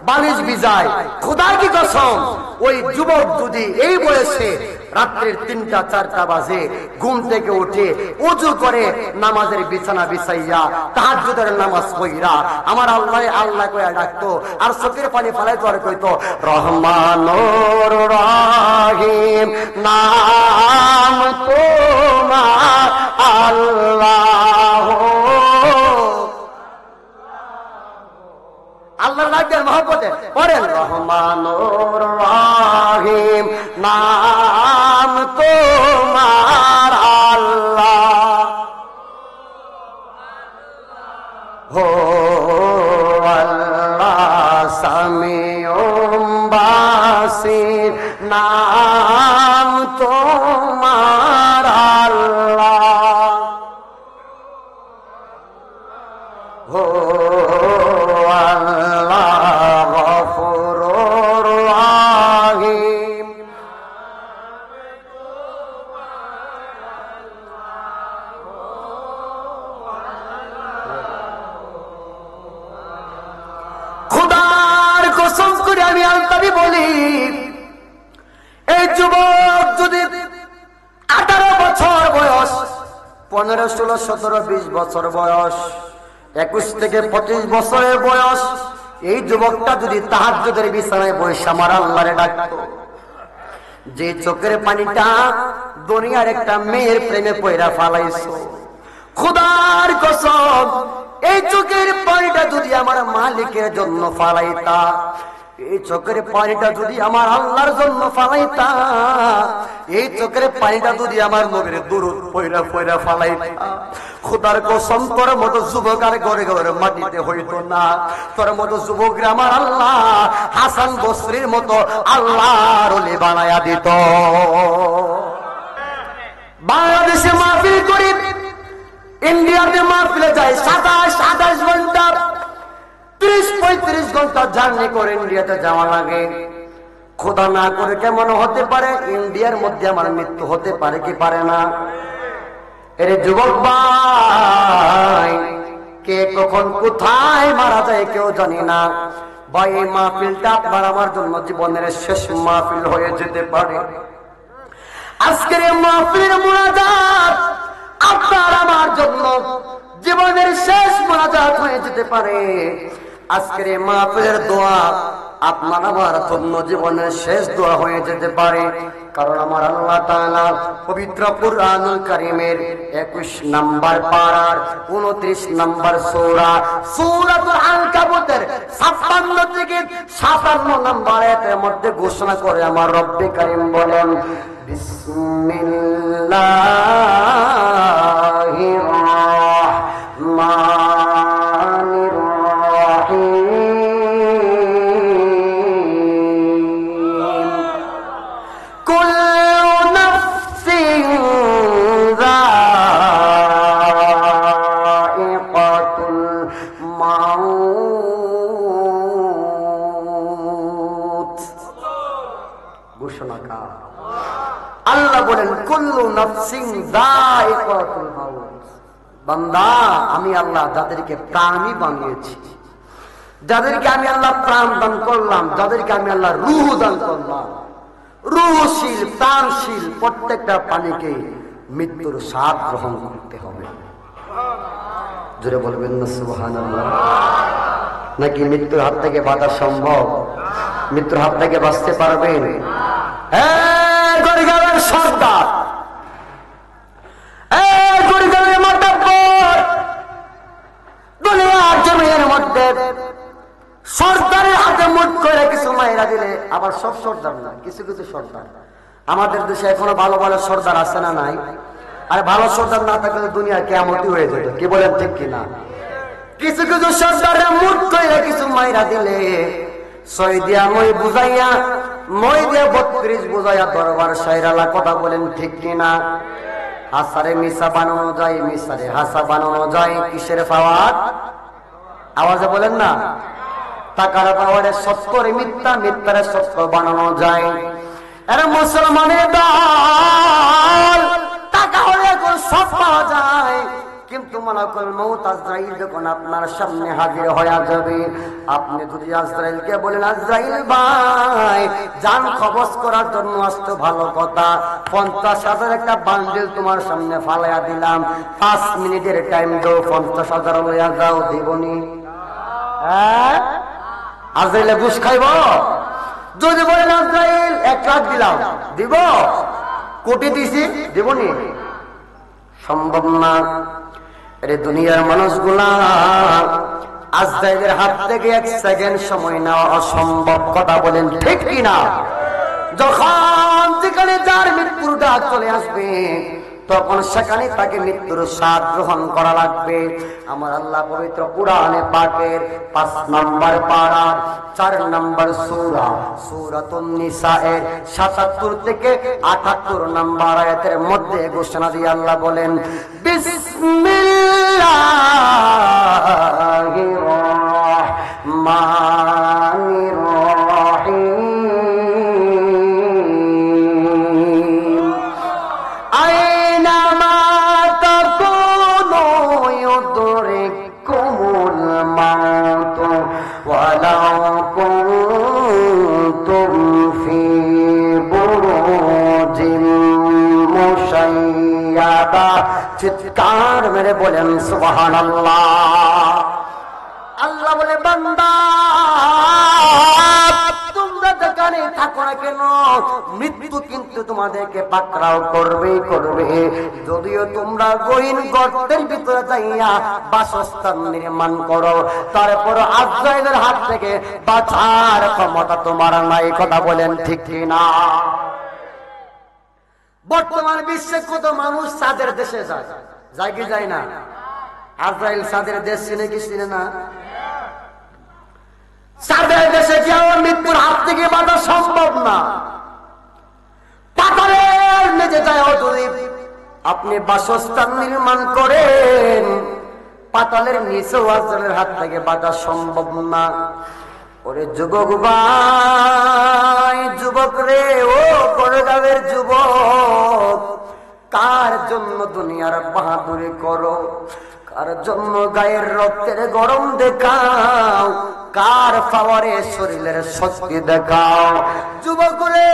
বালিশ বিছায়। খোদার কি কসম, ওই যুবক যদি এই বয়সে রাত্রির 3টা 4টা বাজে ঘুম থেকে উঠে ওযু করে নামাজের বিছানা বিছাইয়া তাহাজ্জুদের নামাজ পড়িরা আমার আল্লাহ কইয়া ডাকতো আর চোখের পানি ফেলাইতো আর কইতো রহমানুর রহিম নাম তোমার আল্লাহ। আল্লাহর নামের মহব্বতে পড়েন রহমানুর রহিম নাম তোমার আল্লাহ হো আল্লাহ সামিউম বাসির নাম তোমার আল্লাহ হো আমি আলতাবি বলি এই যুবক যদি 18 বছর বয়স 15, 16, 17, 20 বছর বয়স 21 থেকে 25 বছরের বয়স এই যুবকটা যদি তাহাজ্জুদের বিছানায় বসে আমার আল্লাহরে ডাকতো যে চোখের পানিটা দুনিয়ার একটা মেয়ের প্রেমে পয়রা ফালাইছো খোদার কসম এই চোখের পানিটা যদি আমার মালিকের জন্য ফালাইতা এই চোখের পানিটা যদি আমার আল্লাহর জন্য ফালাইতা এই চোখের পানিটা যদি আমার নবীর দুরূদ পয়রা পয়রা ফালাইতা খোদার কসম তোর মতো যুবক আর ঘরে ঘরে মাটিতে হইতো না তোর মতো যুবক আমার আল্লাহ হাসান বসরির মতো আল্লাহর ওলি বানায়া দিত। বাংলাদেশে মাহফিল করি ইন্ডিয়াতে মাহফিলে যায় 27-28 ঘন্টা 30-35 ঘন্টা জার্নি করে ইন্ডিয়াতে যাওয়া লাগে। খোদা না করে কেমন হতে পারে ইন্ডিয়ার মধ্যে আমার মৃত্যু হতে পারে কি পারে না? এর যুবক ভাই কে কখন কোথায় মারা যায় কেউ জানি না ভাই। এই মাহফিলটা আপনার আমার জন্য জীবনের শেষ মাহফিল হয়ে যেতে পারে। আজকের এই মাহফিলের মুনাজাত আপনার আমার জন্য জীবনের শেষ মুনাজাত হয়ে যেতে পারে। আজকের এই মাহফিলের দোয়া আপনার আমার জন্য জীবনের শেষ দোয়া হয়ে যেতে পারে। কারণ আমার আল্লাহ তাআলা পবিত্র কুরআনুল কারীমের 21 নম্বর পারার 29 নম্বর সূরা সূরাতুল আনকাবুতের 56 থেকে 57 নম্বর আয়াতের মধ্যে ঘোষণা করে আমার রব্বে কারীম বলেন বিসমিল্লাহির রাহমানির রাহিম কুল্লু নাফসিন যায়িকাতুল মাউত। ঘোষণা কার? আল্লাহ বলেন কুল্লু নাফসিন যায়িকাতুল মাউত। বান্দা আমি আল্লাহ যাদেরকে প্রাণী বানিয়েছি, যাদেরকে আমি আল্লাহ প্রাণ দান করলাম, যাদেরকে আমি আল্লাহ রূহ দান করলাম, রূহশীল প্রাণশীল প্রত্যেকটা প্রাণীকে মৃত্যুর স্বাদ গ্রহণ করতে হবে। জোরে বলবেন না সুবহানাল্লাহ? নাকি মৃত্যুর হাত থেকে বাঁচা সম্ভব? মৃত্যুর হাত থেকে বাঁচতে পারবেন? গরিবের সর্দার, গরিবের মাতাব্বর, দুনিয়ার জমিনের মধ্যে সর্দারের হাতে মুঠ করে কিছু মায়েরা দিলে, আবার সব সর্দার না, কিছু কিছু সর্দার। আমাদের দেশে এখনো ভালো ভালো সর্দার আছে না নাই? আর ভালো সর্দার না থাকলে দুনিয়া কিয়ামতই হয়ে যেত। কি বলেন ঠিক কিনা? কিছু কিছু সর্দারের মুঠ করে কিছু মায়েরা দিলে 6 দিয়া মই বুঝাইয়া 9 দিয়া 32 বুঝাইয়া দরবার সাইরালা। কথা বলেন ঠিক কিনা? হাসারে মিশা বানানো যায়, মিশারে হাসা বানানো যায়। কিসের পাওয়ার? আওয়াজে বলেন না। টাকার পাওয়ারে সত্যরে মিথ্যা, মিথ্যারে সত্য বানানো যায়। আরে মুসলমানের দল টাকা হলে এখন সব পাওয়া যায়, কিন্তু মালাকুল মউত আজরাইল যখন আপনার সামনে হাজির হয়ে যাবে, আপনি যদি আজরাইলকে বলেন, আজরাইল ভাই জান কবজ করার জন্য আসতো, ভালো কথা, 50,000 একটা বান্ডিল তোমার সামনে ফালাইয়া দিলাম, 5 মিনিটের টাইম দাও, 50,000 লইয়া যাও, দিবনি? হ্যাঁ, আজরাইলে ঘুষ খাইব? যদি বলেন আজরাইল 1 লাখ দিলাম, দিব? কোটি দিছি, দিবনি? সম্ভব না। আরে দুনিয়ার মানুষগুলা আজরাইলের হাত থেকে 1 সেকেন্ড সময় নেওয়া অসম্ভব, কথা বলেন ঠিক কিনা? যখন যেখানে যার মৃত্যুর ডাক চলে আসবে, তখন সেখানে তাকে মৃত্যুর স্বাদ গ্রহণ করা লাগবে। আমার আল্লাহ পবিত্র কুরআনে পাকের 5 নম্বর পারা 4 নম্বর সূরা সূরাতুন নিসা এর 77 থেকে 78 নম্বর আয়াতের মধ্যে ঘোষণা দিয়ে আল্লাহ বলেন, বিসমিল্লাহির রহমানির রহিম, চিৎকার মেরে বলেন সুবহানাল্লাহ। আল্লাহ বলে, বান্দা তোমরা যেখানে থাকো না কেন, মৃত্যু কিন্তু তোমাদেরকে পাকড়াও করবেই করবে। যদিও তোমরা গহীন গর্তের ভিতরে যাইয়া বাসস্থান নির্মাণ করো, তারপর আজরাইলের হাত থেকে বাঁচার ক্ষমতা তোমার নাই, কথা বলেন ঠিক কিনা? বর্তমান বিশ্বে কত মানুষ চাঁদের দেশে যায়, যায় কি যায় না? আজরাইল চাঁদের দেশ চিনে কি চিনে না? চাঁদের দেশে কেউ মৃত্যুর হাত থেকে বাঁচা সম্ভব না। পাতালের নিচে যায় যদি আপনি বাসস্থান নির্মাণ করেন, পাতালের নিচেও আজরাইলের হাত থেকে বাঁচা সম্ভব না। ওরে যুবক ভাই, যুবক রে, ও বড়গাঁওয়ের যুবক, কার জন্য দুনিয়ার বাহাদুরি করো? কার জন্য গায়ের রক্তের গরম দেখাও? কার পাওয়ারে শরীরের শক্তি দেখাও? যুবক রে,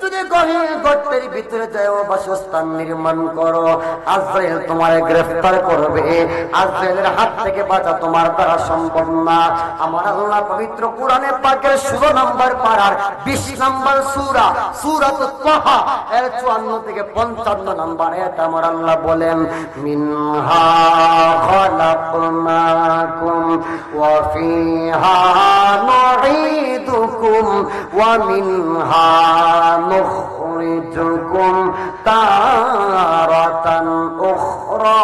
তুমি গহীন গর্তের ভিতরে যাও, বাসস্থান নির্মাণ করো, আজরাইল তোমার গ্রেফতার করবে, আজরাইলের হাত থেকে বাঁচা তোমার দ্বারা সম্ভব না। আমার আল্লাহ পবিত্র কুরআনে পাকের 16 নম্বর পারার 20 নম্বর সূরা সূরাতুত তাহা এর 54 থেকে 55 নম্বর আয়াত আমার আল্লাহ বলেন, মিনহা খালাকনাকুম ওয়া ফিহা নুঈদুকুম ওয়া মিনহা নুখরিজুকুম তারাতান উখরা।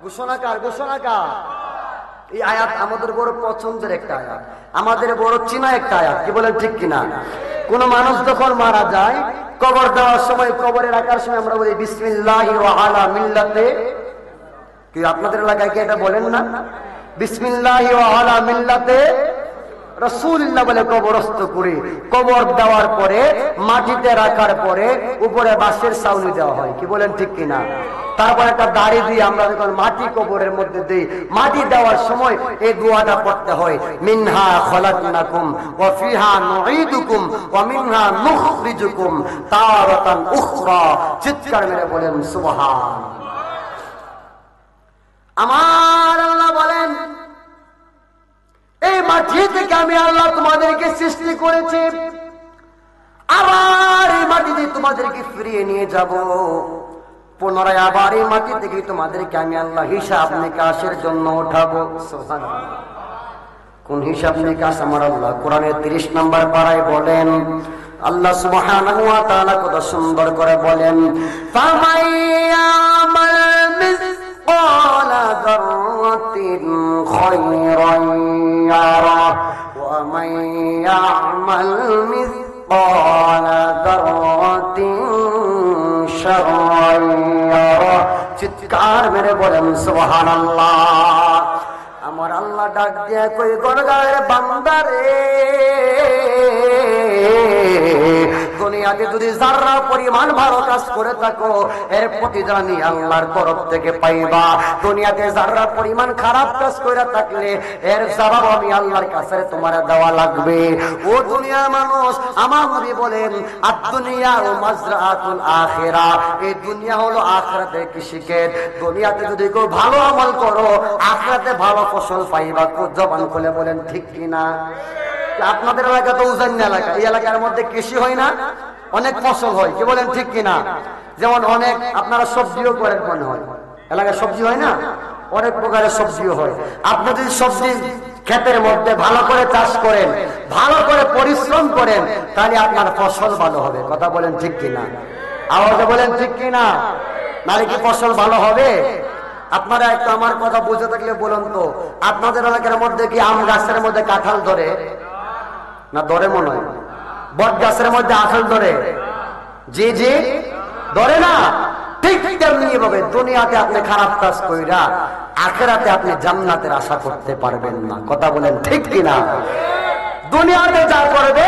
ঘোষণাকার এই আয়াত আমাদের বড় পছন্দের একটা আয়াত, আমাদের বড় চিনা একটা আয়াত, কি বলেন ঠিক কিনা? কোন মানুষ যখন মারা যায়, কবর দেওয়ার সময়, কবরে রাখার সময় আমরা বলি বিসমিল্লাহি ওয়া আলা মিল্লাতে, কি আপনাদের এলাকায় কি এটা বলেন না? বিসমিল্লাহি ওয়া আলা মিল্লাতে রাসূলুল্লাহ বলে কবরস্থ করে, কবর দেওয়ার পরে মাটিতে রাখার পরে উপরে বাঁশের ছাউনি দেওয়া হয়, কি বলেন ঠিক কিনা? তারপর একটা দাড়ি দিয়ে আমরা যখন মাটি কবরের মধ্যে দেই, মাটি দেওয়ার সময় এই দোয়াটা পড়তে হয়, মিনহা খলাকনাকুম ওয়া ফিহা নুঈদুকুম ওয়া মিনহা নুখরিজুকুম তারাতান উখরা। চিৎকার মেরে বলেন সুবহান। আমার আল্লাহ বলেন, এই মাটি থেকে আমি আল্লাহ তোমাদেরকে সৃষ্টি করেছি, আবার এই মাটিতে তোমাদেরকে ফিরিয়ে নিয়ে যাব, পুনরায় আবার এই মাটি থেকে তোমাদেরকে আমি আল্লাহ হিসাব নিকাশের জন্য উঠাবো। সুবহানাল্লাহ। কোন হিসাব নিকাশ? আমার আল্লাহ কোরআনের 30 নম্বর পারায় বলেন, আল্লাহ সুবহানাহু ওয়া তাআলা কত সুন্দর করে বলেন, ফামাইয়ামাল মিসকালা যাররাতিন খায়রান ইয়ারা ওয়া মাইয়ামাল মিসকালা যাররাতিন শাররান ইয়ারা। চিৎকার মেরে বলেন সুবহানাল্লাহ। আমার আল্লাহ ডাক দিয়া কই গণগায়ের বান্দারে, দুনিয়াতে যদি যারা পরিমাণ ভালো কাজ করে থাকো এর প্রতিদান আল্লাহর তরফ থেকে পাইবা। দুনিয়াতে যারা পরিমাণ খারাপ কাজ করে থাকলে এর জবাব আমি আল্লাহর কাছে তোমার দেওয়া লাগবে। ও দুনিয়ার মানুষ, আমার নবী বলেন আদ-দুনিয়া ও মাজরাতুল আখিরা, এই দুনিয়া হলো আখিরাতের কৃষিক্ষেত। দুনিয়াতে যদি কেউ ভালো আমল করো আখিরাতে ভালো ফসল পাইবা। জবান খুলে বলেন ঠিক কিনা? আপনাদের এলাকা তো উজান এলাকা, এই এলাকার মধ্যে কৃষি হয় না, অনেক ফসল হয়, কি বলেন ঠিক কিনা? যেমন অনেক আপনারা সবজিও করেন, মনে হয় এলাকায় সবজি হয় না, অনেক প্রকারের সবজিও হয়। আপনি যদি সবজি ক্ষেতের মধ্যে ভালো করে চাষ করেন, ভালো করে পরিশ্রম করেন, তাহলে আপনার ফসল ভালো হবে। কথা বলেন ঠিক কিনা? আওয়াজে বলেন ঠিক কিনা? নাহলে কি ফসল ভালো হবে? আপনারা একটু আমার কথা বুঝে থাকলে বলুন তো, আপনাদের এলাকার মধ্যে কি আম গাছের মধ্যে কাঁঠাল ধরে না? ধরে মনে হয়। বট গাছের মধ্যে আপেল ধরে? জি জি, ধরে না? ঠিক তেমনি ভাবে দুনিয়াতে আপনি খারাপ কাজ কইরা আখিরাতে আপনি জান্নাতের আশা করতে পারবেন না। কথা বলেন ঠিক কিনা? দুনিয়াতে যা করবে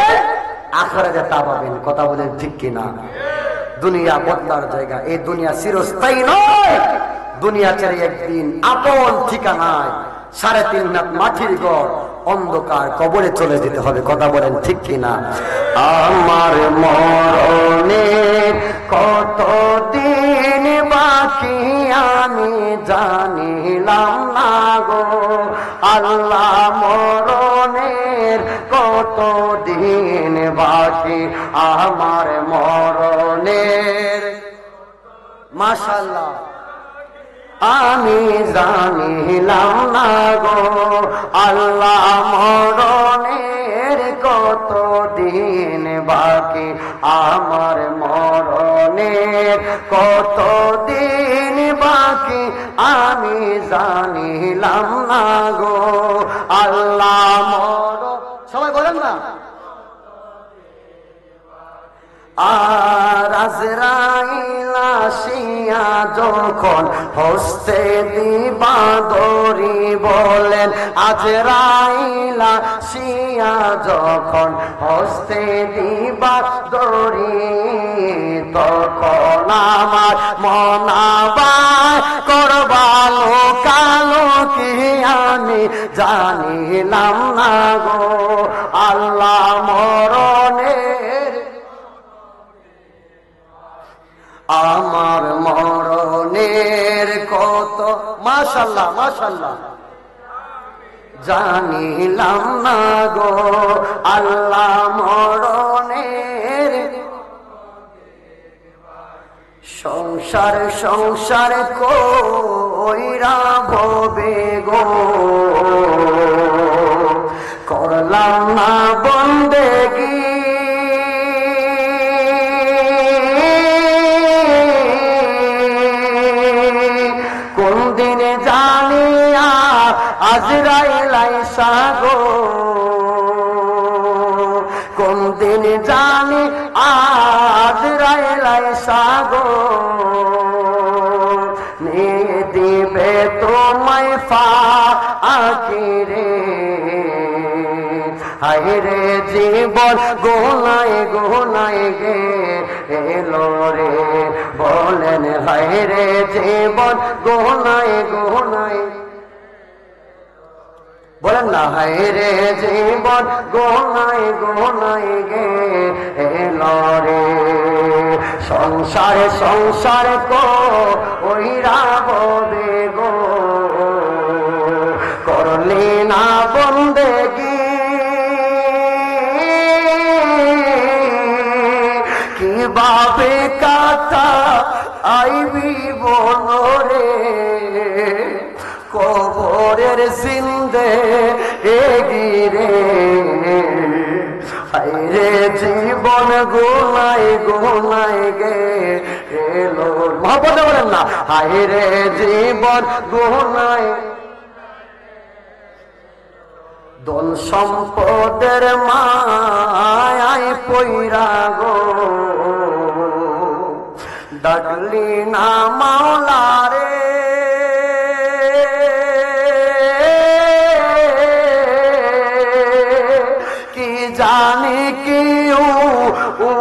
আখিরাতে তা পাবেন। কথা বলেন ঠিক কিনা? দুনিয়া বদলার জায়গা, এই দুনিয়া চিরস্থায়ী নয়। দুনিয়া ছেড়ে একদিন আপন ঠিকানায় 3.5 হাত মাটির ঘর অন্ধকার কবরে চলে যেতে হবে। কথা বলেন ঠিক কিনা? আমার মরণের কতদিন বাকি আমি জানিলাম না গো আল্লাহ, মরণের কতদিন বাকি আমার মরণের, মাশাআল্লাহ, আমি জানিলাম না গো আল্লাহ, মরণের কতদিন বাকি আমার মরণের কতদিন বাকি আমি জানিলাম না গো আল্লাহ, মরণ। সবাই বলেন না? আর আজরাইল আসিয়া যখন হস্তে দিবা দড়ি, বলেন আজরাইল আসিয়া যখন হস্তে দিবা দড়ি, তখন আমার মনাবাই করবালো কালো কি আমি জানিলাম না গো আল্লাহ, মরণের আমার মরণের কত, মাশাআল্লাহ মাশাআল্লাহ, জানিলাম না গো আল্লাহ, মরণের। সংসার সংসার কইরা ভবে গো করলাম না বন্দেগী, আজরাইল আইসা গো কোন দিন জানি আজরাইল আইসা গো নিয়ে দিবে তোমায় ফাঁকি, হায়রে জীবন গোনায় গোনায় গে এলো রে, বলেন হায়রে জীবন গোনায় গোনায়, বলেন না হায়রে জীবন গোনায় গোনায় গে এলো রে, সংসারে সংসার কো ওইরা ববে গো করলি না বন্দেগী, কিভাবে কাটা আইবি বনরে কবরের জিন্দে এগিরে, হায়রে জীবন গোনায় গোনায় গে এলো, মহব্বতে বলেন না হায়রে জীবন গোনায়, দল সম্পদের মায়ায় পইরা গো ডাকলি না মাওলা রে, জানি কি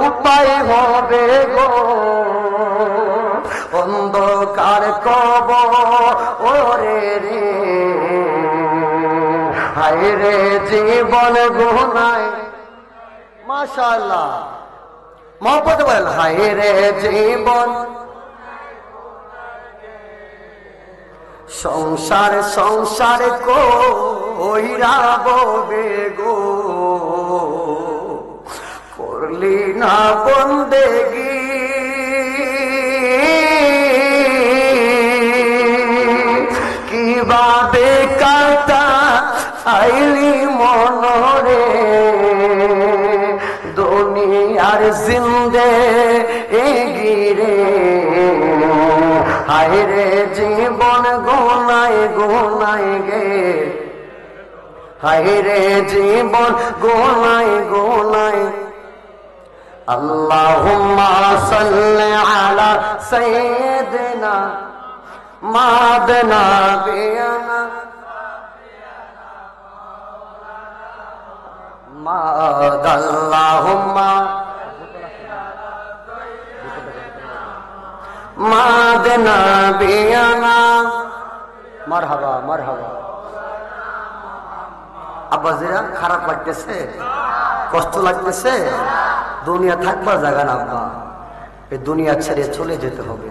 উপায় হবে গো, অন্ধকার কবরে রে, হায় রে জীবন গুনায়। মাশাআল্লাহ, মহব্বত বলেন, হায় রে জীবন সংসার সংসার কইরা ববে গো, করলি না বন্দেগি, কিভাবে কাটা আইলি মনরে, দুনিয়ার জিন্দে গিরে, হায় রে জীবন গুনায় গুনায় গে, হায় রে জীবন গুনায় গুনায়। আল্লাহুম্মা সাল্লি আলা সাইয়্যিদিনা মাদনা বিয়ানা মাদ, আল্লাহুম্মা মাদনা বিয়ানা। মারহাবা মারহাবা। আব্বাজিরা খারাপ লাগতেছে, কষ্ট লাগতেছে, দুনিয়া থাকবার জায়গা না আব্বা, এই দুনিয়া ছেড়ে চলে যেতে হবে।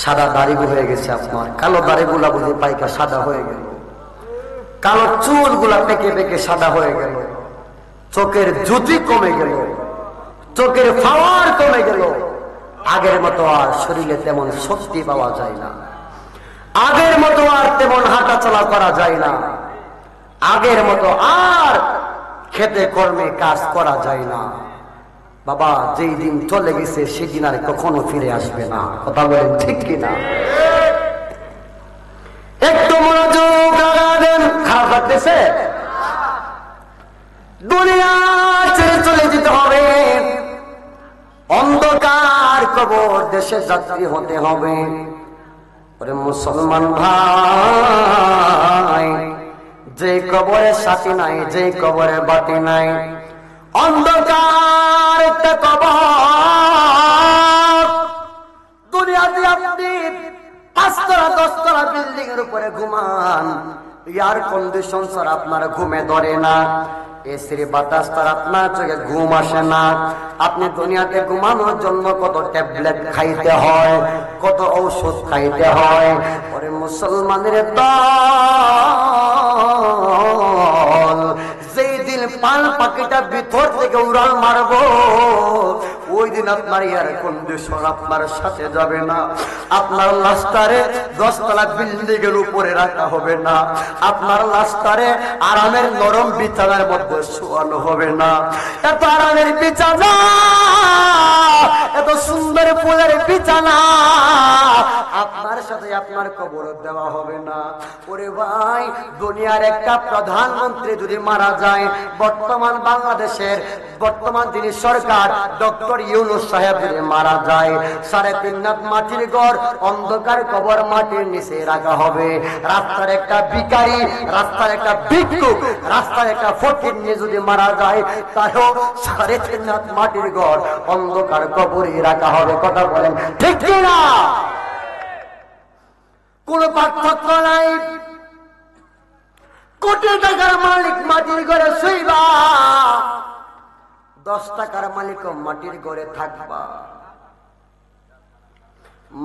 সাদা দাড়ি হয়ে গেছে আপনার, কালো দাড়িগুলা বুঝে পাইকা সাদা হয়ে গেল, কালো চুলগুলা পেকে পেকে সাদা হয়ে গেল, চোখের জ্যোতি কমে গেল, চোখের পাওয়ার কমে গেল, আগের মতো আর শরীরে তেমন শক্তি পাওয়া যায় না, আগের মতো আর তেমন হাঁটা চলা করা যায় না, আগের মতো আর খেতে কর্মে কাজ করা যায় না। বাবা, যেই দিন চলে গেছে সেদিন আর কখনো ফিরে আসবে না, কথা বলেন ঠিক কিনা? একটু মনোযোগ লাগাবেন। খারাপ লাগতেছে? দুনিয়া ছেড়ে চলে যেতে হবে, অন্ধকার কবর দেশে যাত্রী হতে হবে। ওরে মুসলমান ভাই, যে কবরে সাথী নাই, যে কবরে বাতি নাই, অন্ধকার একটা কবর। দুনিয়াতে আপনি 5তলা 10তলা বিল্ডিং এর উপরে ঘুমান, এয়ার কন্ডিশন ছাড়া আপনার ঘুমে ধরে না, এসির বাতাস তার আপনার চোখে ঘুম আসে না। আপনি দুনিয়াতে ঘুমানোর জন্য কত ট্যাবলেট খাইতে হয়, কত ঔষধ খাইতে হয়। ওরে মুসলমানের দল, যেই দিন পাল পাখিটা ভিতর থেকে উড়াল মারবো, ওই দিন আপনার এয়ার কন্ডিশন আপনার সাথে যাবে না, আপনার লাশটারে 10তলা বিল্ডিং এর উপরে রাখা হবে না, আপনার লাশটারে আরামের নরম বিছানার মধ্যে শোয়ানো হবে না। এত আরামের বিছানা, এত সুন্দর ফুলের বিছানা আপনার সাথে আপনার কবর দেওয়া হবে না। ওরে ভাই, দুনিয়ার একটা প্রধানমন্ত্রী যদি মারা যায়, বর্তমান বাংলাদেশের বর্তমান যিনি সরকার ডক্টর ইউনূস সাহেব যদি মারা যায়, 3.5 লাখ মাটির ঘর, অন্ধকার কবর মাটির নিচে রাখা হবে। রাস্তার একটা ভিখারি, রাস্তার একটা ভিক্ষুক, রাস্তার একটা ফকির নিয়ে যদি মারা যায়, তারও 3.5 লাখ মাটির ঘর, অন্ধকার কবরে রাখা হবে। কথা বলেন ঠিক কিনা? কোন পার্থক্য নাই। কোটি টাকার মালিক মাটির ঘরে শুইবা, 10 টাকার মালিক মাটির ঘরে থাকবা।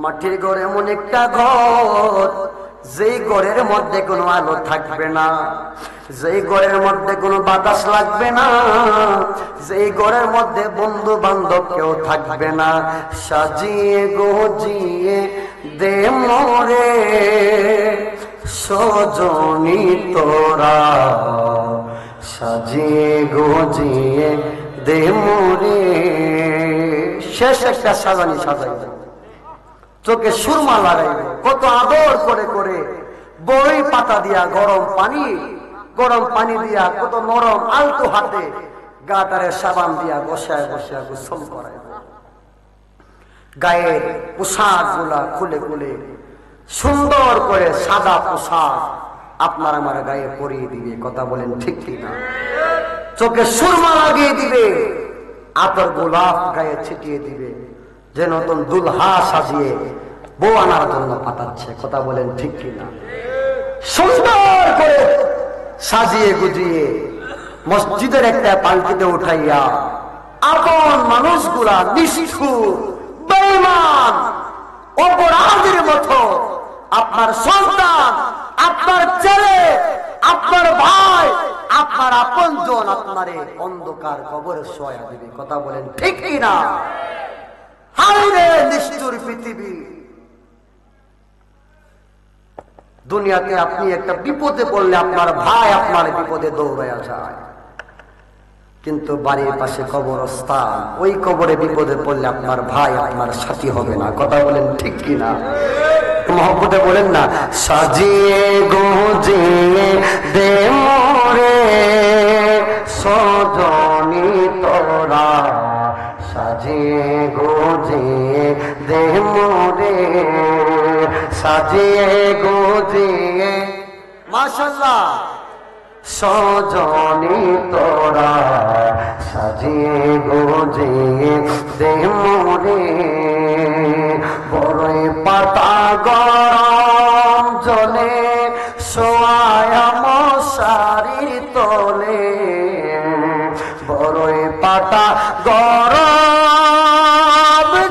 মাটির ঘর এমন একটা ঘর, যেই ঘরের মধ্যে কোনো আলো থাকবে না, যেই ঘরের মধ্যে কোনো বাতাস লাগবে না, যেই ঘরের মধ্যে বন্ধু বান্ধব কেউ থাকবে না। সাজিয়ে গজিয়ে দে মোরে সজনী তোরা, সাজিয়ে গজিয়ে দে মোরে। শেষ একটা সাজানি সাজাইবে, চোখে সুরমা লাগাইবে, কত আদর করে করে বই পাতা দিয়া গরম পানি দিয়া কত নরম আলতো হাতে গাটারে সাবান দিয়া বসায় বসায় গোসল করাইবে। গায়ের পোশাক গুলা খুলে খুলে সুন্দর করে সাদা পোশাক আপনার আমার গায়ে পরিয়ে দিবে। কথা বলেন ঠিক কিনা? চোখে সুরমা লাগিয়ে দিবে, আতর গোলাপ গায়ে ছিটিয়ে দিবে, যে নতুন দুলহা সাজিয়ে বউ আনার জন্য পাঠাচ্ছে। কথা বলেন ঠিক কিনা? সুন্দর করে সাজিয়ে গুজিয়ে মসজিদের একটা পাল্টিতে উঠাইয়া আপন মানুষগুলা নিষ্ঠুর বেঈমান অপরাধীর মতো আপনার সন্তান, আপনার ছেলে, আপনার ভাই, আপনার আপনজন আপনারে অন্ধকার কবরে শোয়া দিবে। কথা বলেন ঠিক কিনা? হায়রে নিষ্ঠুর পৃথিবী! দুনিয়াতে আপনি একটা বিপদে পড়লে আপনার ভাই আপনার বিপদে দৌড়াইয়া যায়, কিন্তু বাড়ির পাশে কবরস্থান, ওই কবরে বিপদে পড়লে আপনার ভাই আপনার সাথী হবে না। কথা বলেন ঠিক কিনা? মহব্বতে বলেন না, সাজিয়ে গুজিয়ে দে মোরে সজনী তোরা, সাজিয়ে গুজিয়ে দে মোরে, সাজিয়ে গুজিয়ে মাশাআল্লাহ সজনী তোরা, সাজিয়ে গুজিয়ে দে মোরে, বড়ই পাতা গরম জলে সোয়া মশারি তোলে, বড়ই পাতা গরম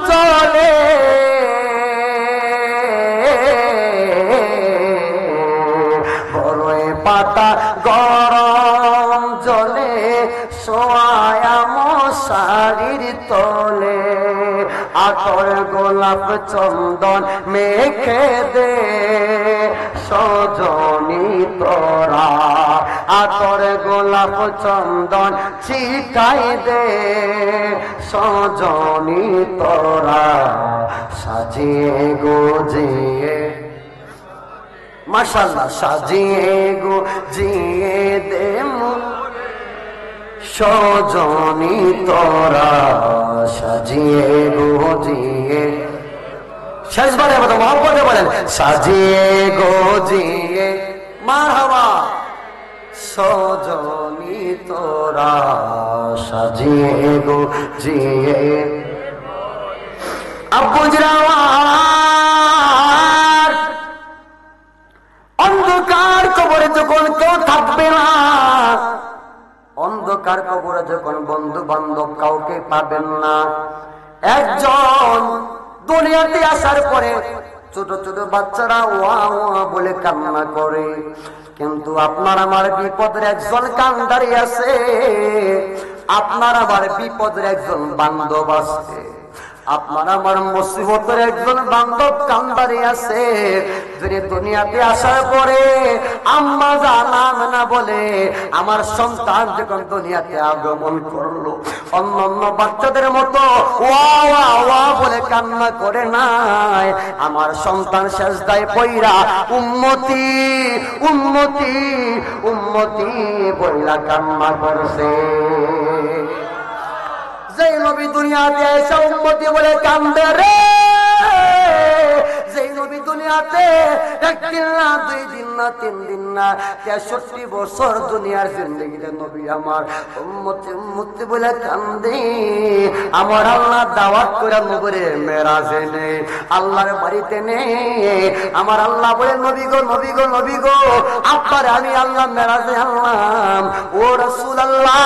জলে বড়ই পাতা গরম জলে সোয়া মশারির তোলে, আতর গোলাপ চন্দন মেখে দে সজনী তোরা, আতর গোলাপ চন্দন ছিটাই দে সজনী তোরা, সাজিয়ে গুজিয়ে মাশাআল্লাহ সাজিয়ে গুজিয়ে দে সজনী তোরা, সাজিয়ে গুজিয়ে। শেষবারে মহব্বতে বলেন, সাজিয়ে গুজিয়ে মারহাবা সজনী তোরা, সাজিয়ে গুজিয়ে। আব্বুজরাওয়ার অন্ধকার কবরে যখন কেউ থাকবে না, অন্ধকার কবরে যখন বন্ধু বান্ধব কাউকে পাবেন না, একজন দুনিয়াতে আসার পরে ছোট ছোট বাচ্চারা ওয়া ওয়া বলে কান্না করে, কিন্তু আপনার আমার বিপদের একজন কান্ডারি আছে, আপনার আমার বিপদের একজন বান্ধব আছে, আপনার আমার মুসিবতের একজন বান্ধব কান্ডারি আছে, যিনি দুনিয়াতে আসার পরে আম্মা জানাম না বলে আমার সন্তান যখন দুনিয়াতে আগমন করলো, অন্যান্য বাচ্চাদের মতো ওয়া ওয়া ওয়া বলে কান্না করে নাই, আমার সন্তান সেজদায় পইরা উম্মতি উম্মতি উম্মতি বইলা কান্না করছে। যেই নবী দুনিয়াতে এসে উম্মতি বলে কান্দে রে, যেই নবী দুনিয়াতে একদিন না, দুই দিন না, তিন দিন না, 63 বছর দুনিয়ার জিন্দগিতে নবী আমার উম্মতি উম্মতি বলে কান্দে, আমার আল্লাহ দাওয়াত করে নবীরে মেরাজে নে, আল্লাহর বাড়িতে নে, আমার আল্লাহ বলে নবী গো নবী গো নবী গো, আপনার আমি আল্লাহ মেরাজে আনলাম, ও রাসূলুল্লাহ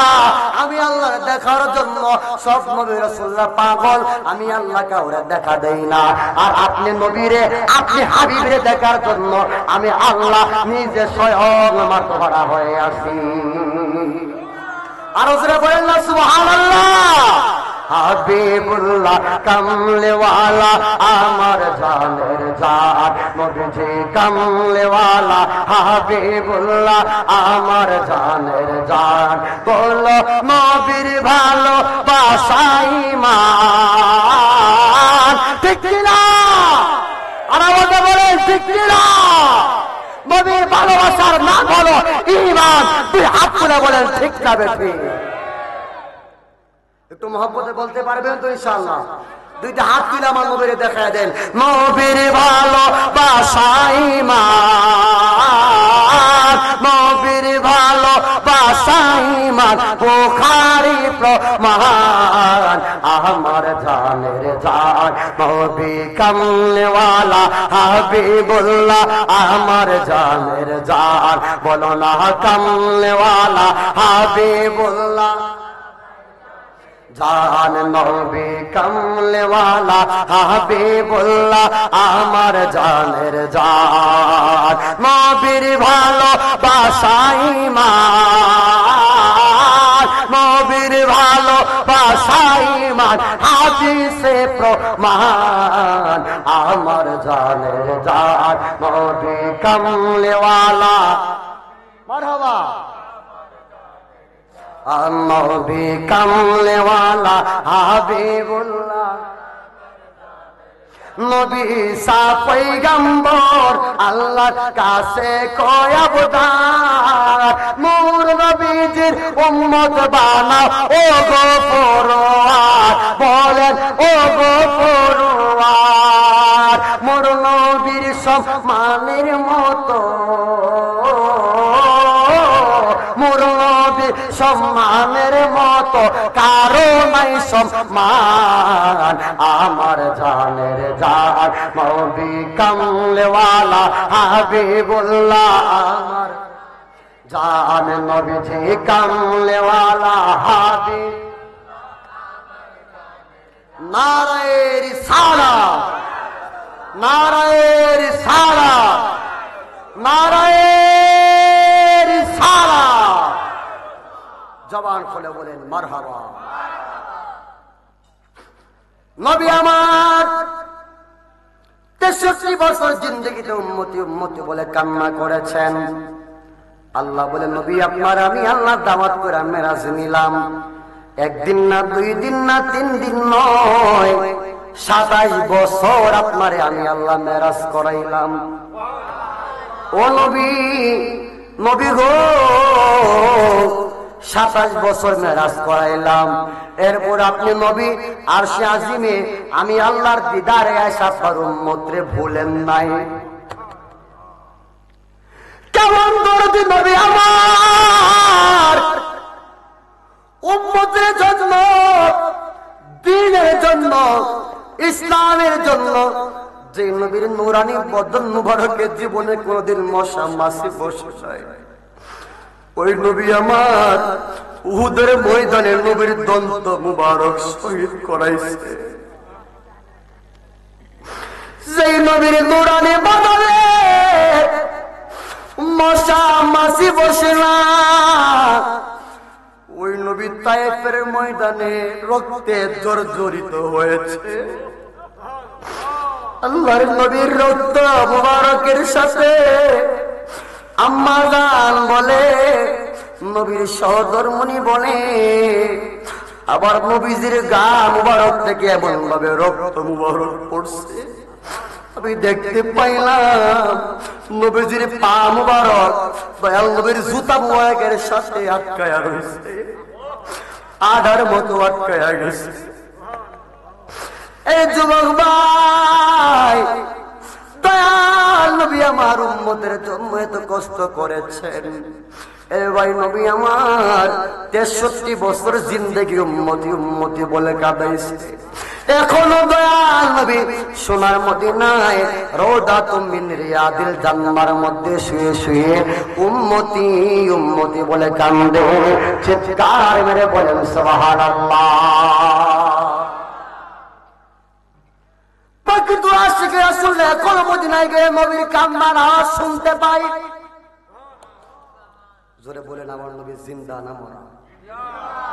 আমি আল্লাহর দেখার জন্য সব নবী রাসূলুল্লাহ পাগল, আমি আল্লাহ কাউরে দেখা দেই না, আর আপনি নবীরে আপনি হাবিবরে দেখার জন্য আমি আল্লাহ নিজে স্বয়ং মাতোয়ারা হয়ে আসি। আর ওজরে বলেন না সুবহানাল্লাহ। হাবিবুল্লাহ কামলেওয়ালা আমার জানের জান, নবীজি কামলেওয়ালা হাবিবুল্লাহ আমার জানের জান, বলো নবীর ভালো বাসাই মান, ঠিক কিনা? আর আমাকে বলে ঠিক কিনা? নবীর ভালোবাসার নাম হলো ঈমান। তুই হাত তুলে বলেন ঠিক না বেঠিক? একটু মহব্বতে বলতে পারবেন তো ইনশাআল্লাহ? দুইটা হাত তুলে আমার নবীরে দেখায় দেন, নবীর ভালোবাসা ঈমান, নবীর ভালোবাসা ঈমান। ইমান বুখারী প্রমাণ আমার জানের জান নবী কামলেওয়ালা হাবিবুল্লাহ আমার জানের জান বলো না কামলেওয়ালা হাবিবুল্লাহ জান নবী কামলেওয়ালা হাবিবুল্লাহ আমার জানের জান নবীর ভালোবাসা ঈমান নবীর ভালোবাসা ঈমান হাদিসে প্রমাণ আমার জানের জান নবী কামলেওয়ালা মারহাবা নবী কামলেওয়ালা হাবিবুল্লাহ নবী সা পয়গম্বর আল্লাহর কাছে কয় আবদার নূর নবীজির উম্মত বানাও ও গো পরওয়ার বলেন ও গো পরওয়ার মোর নবীর সম্মানের মতো মোর নবীর সম্মানের মতো কারো নাই সম্মান আমার জানের জান নবী কামলেওয়ালা হাবিবুল্লাহ আমার জান নবীজি কামলেওয়ালা হাবিব নারায়ে রিসালাত নারায়ে রিসালাত নারায়ে রিসালাত জবান খুলে বলেন মারহাবা নবী আমার 63 বছর জিন্দেগিতে উম্মতি উম্মতি বলে কান্না করেছেন আল্লাহ বলে নবী আপনার আমি আল্লাহ দাওয়াত করে মেরাজ নিলাম একদিন না দুই দিন না তিন দিন নয় 27 বছর আপনারে আমি আল্লাহ মেরাজ করাইলাম ও নবী নবী গো 27 বছর মেরাজ করাইলাম এরপর আপনি নবী আরশে আজিমে আমি আল্লাহর দিদারে আয়েশা আপনার উম্মতরে ভুলেন নাই কেমন দরদি নবী আমার উম্মতের জন্য দ্বীনের জন্য ইসলামের জন্য যে নবীর নূরানি বদন মুবারকের জীবনে কোনদিন মশা মাছি বসে যায় ওই নবী আমার উহুদের ময়দানে নবীর দন্ত মুবারক শহীদ করাইছে যেই নবীর নূরানি বদনে মশা মাছি বসে না ওই নবী তায়েফের ময়দানে রক্তে জর্জরিত হয়েছে আল্লাহর নবীর রক্ত মুবারকের সাথে আম্মা জান বলে নবীর সহধর্মণী বলে আবার নবীজির গা মুবারক থেকে এমন ভাবে রক্ত মুবারক পড়ছে আমি দেখতে পাইলাম নবীজির পা মুবারক দয়াল নবীর জুতা মুবারকের সাথে আটকায়া রয়েছে আধার মতো আটকায়া গেছে এই যুবক ভাই দয়াল নবী আমার উম্মতের জন্য এত কষ্ট করেছেন এ ভাই নবী আমার 63 বছর জিন্দেগি উম্মতি উম্মতি বলে কাঁদাইছে এখনো দয়াল নবী সোনার মদিনায় রওদাতুম মিন রিয়াদিল জান্নার মধ্যে শুয়ে শুয়ে উম্মতি উম্মতি বলে কান্দে চিৎকার মেরে বলেন সুবহানাল্লাহ প্রকৃত আশিকে রাসূল এখন মদিনায় গিয়ে নবীর কান্নার আওয়াজ শুনতে পাই জোরে বলেন আমার নবী জিন্দা না মরা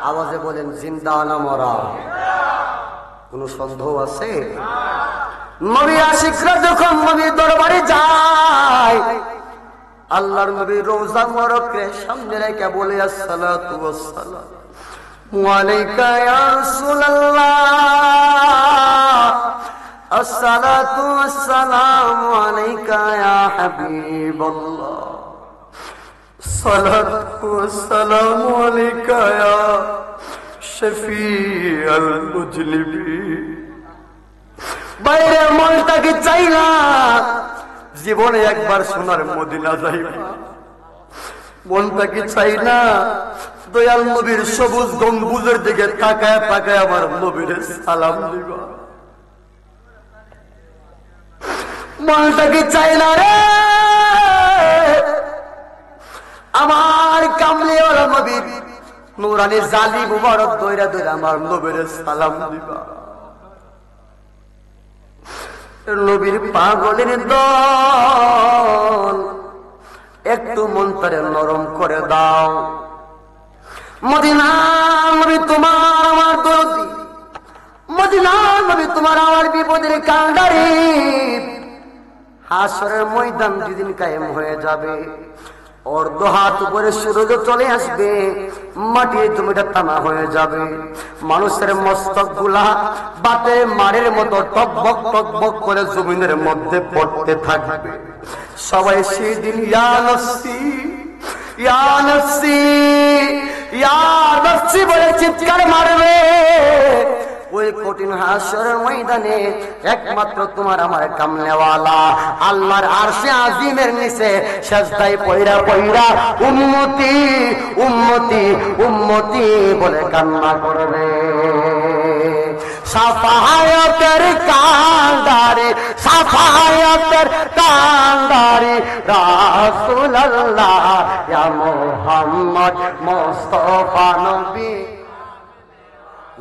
আওয়াজে বলেন জিন্দা না মরা কোন সন্দেহ আছে নবী আশিকরা যখন নবীর দরবারে যায় আল্লাহর নবী রওজা মুবারকের সামনে রেখে বলে আসসালাতু ওয়াসসালামু আলাইকা ইয়া রাসূলুল্লাহ আসসালাতু ওয়াসসালামু আলাইকা ইয়া হাবিবাল্লাহ সালাতু ওয়াসসালামু আলাইকা ইয়া শফিউল মুজলিমিন বাইরে মনটা কি চাই না জীবনে একবার সোনার মদিনা যাইবা মনটা কি চাই না দয়াল নবীর সবুজ গম্বুজের দিকে তাকায় তাকায় আমার নবীর সালাম দিবা। মনটা কি চাই না রে আমার কামলিওয়ালা নবীর নুরানি জালি মুবারক দইরা দইরা আমার নবীর সালাম দিবা। নবীর পাগলের দল একটু মনটারে নরম করে দাও। মদিনা নবী তোমার আমার দরদি, মদিনা নবী তোমার আমার বিপদের কান্ডারি। হাসরের ময়দান যেদিন কায়েম হয়ে যাবে, অর্ধ হাত উপরে সূর্য চলে আসবে, মাটি জমিটা টানা হয়ে যাবে, মানুষের মস্তক গুলা বাতে মারের মতো টকবক টকবক করে জমিনের মধ্যে পড়তে থাকবে। সবাই সেদিন ইয়া নফসি ইয়া নফসি ইয়া নফসি বলে চিৎকার মারবে। ওই কঠিন হাসরের ময়দানে একমাত্র তোমার আমার কামনেওয়ালা আল্লাহর আরশে আজিমের নিচে সেজদায় পয়রা পয়রা উম্মতি উম্মতি উম্মতি বলে কান্না করবে। সাফায়াতের কান্ডারি, সাফায়াতের কান্ডারি রাসূলুল্লাহ ইয়া মুহাম্মদ মুস্তাফা নবী,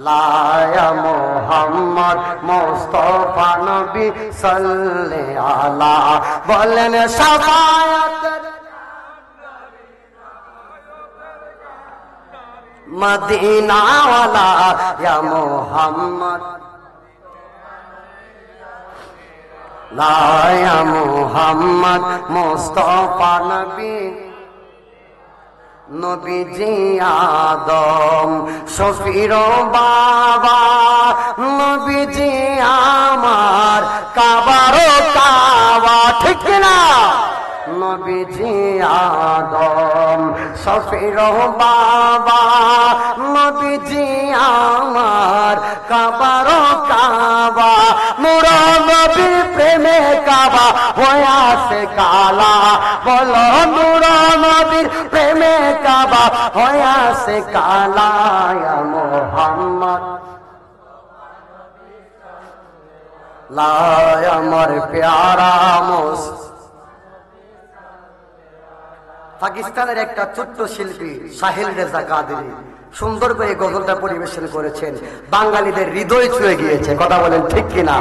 লায়া মোহাম্মদ মুস্তাফা নবী সাল্লে আলা বলেন শাফায়াত মদিনা ওয়ালা ইয়া মোহাম্মদ, লায়া মোহাম্মদ মুস্তাফা নবী নবীজি আদম শফির বাবা, নবীজি আমার কাবারো কাবা, ঠিক না? নবীজি আদম শফির বাবা, নবীজি আমার কাবারো কাবা, নূর নবীর প্রেমে কাবা হয়াছে কালা, বলো নূর নবীর প্রেমে কাবা হয়াছে কালা। ইয়া মুহাম্মদ লা আমার প্যারা মুস্তাফা। পাকিস্তানের একটা ছোট্ট শিল্পী সাহিল রেজা কাদেরী সুন্দর করে গজলটা পরিবেশন করেছেন, বাঙালিদের হৃদয় ছুঁয়ে গিয়েছে। কথা বলেন ঠিক কিনা?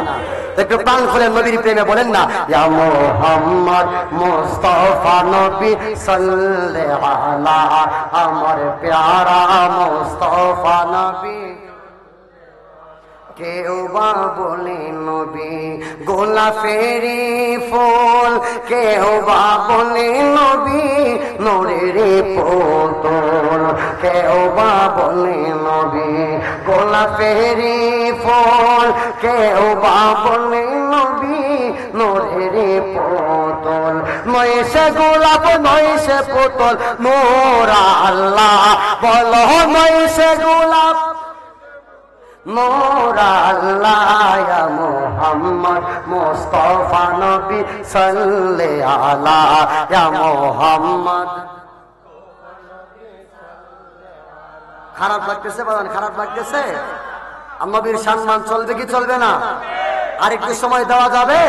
একটু প্রাণ খুলে নবীর প্রেমে বলেন না, ইয়া মুহাম্মদ মুস্তাফা নবী সাল্লাল্লাহু আলা আমার প্যারা মুস্তাফা নবী। কেউ বা বলে নবী গোলাপেরি ফুল, কেউ বা বলে নবী নূরের পুতুল, কেউ বা বলে নবী গোলাপেরি ফুল, কেউ বা বলে নবী নূরের পুতুল। নয় সে গোলাপ নয় সে পুতুল নূর আল্লাহ, বলো নয় সে গোলাপ নূর আল্লাহ। ইয়া মুহাম্মদ মুস্তাফা নবী সাল্লাল্লাহু আলা ইয়া মুহাম্মদ। খারাপ লাগতেছে বলেন, খারাপ লাগতেছে? নবীর সম্মান চলবে কি চলবে না? আর একটু সময় দেওয়া যাবে?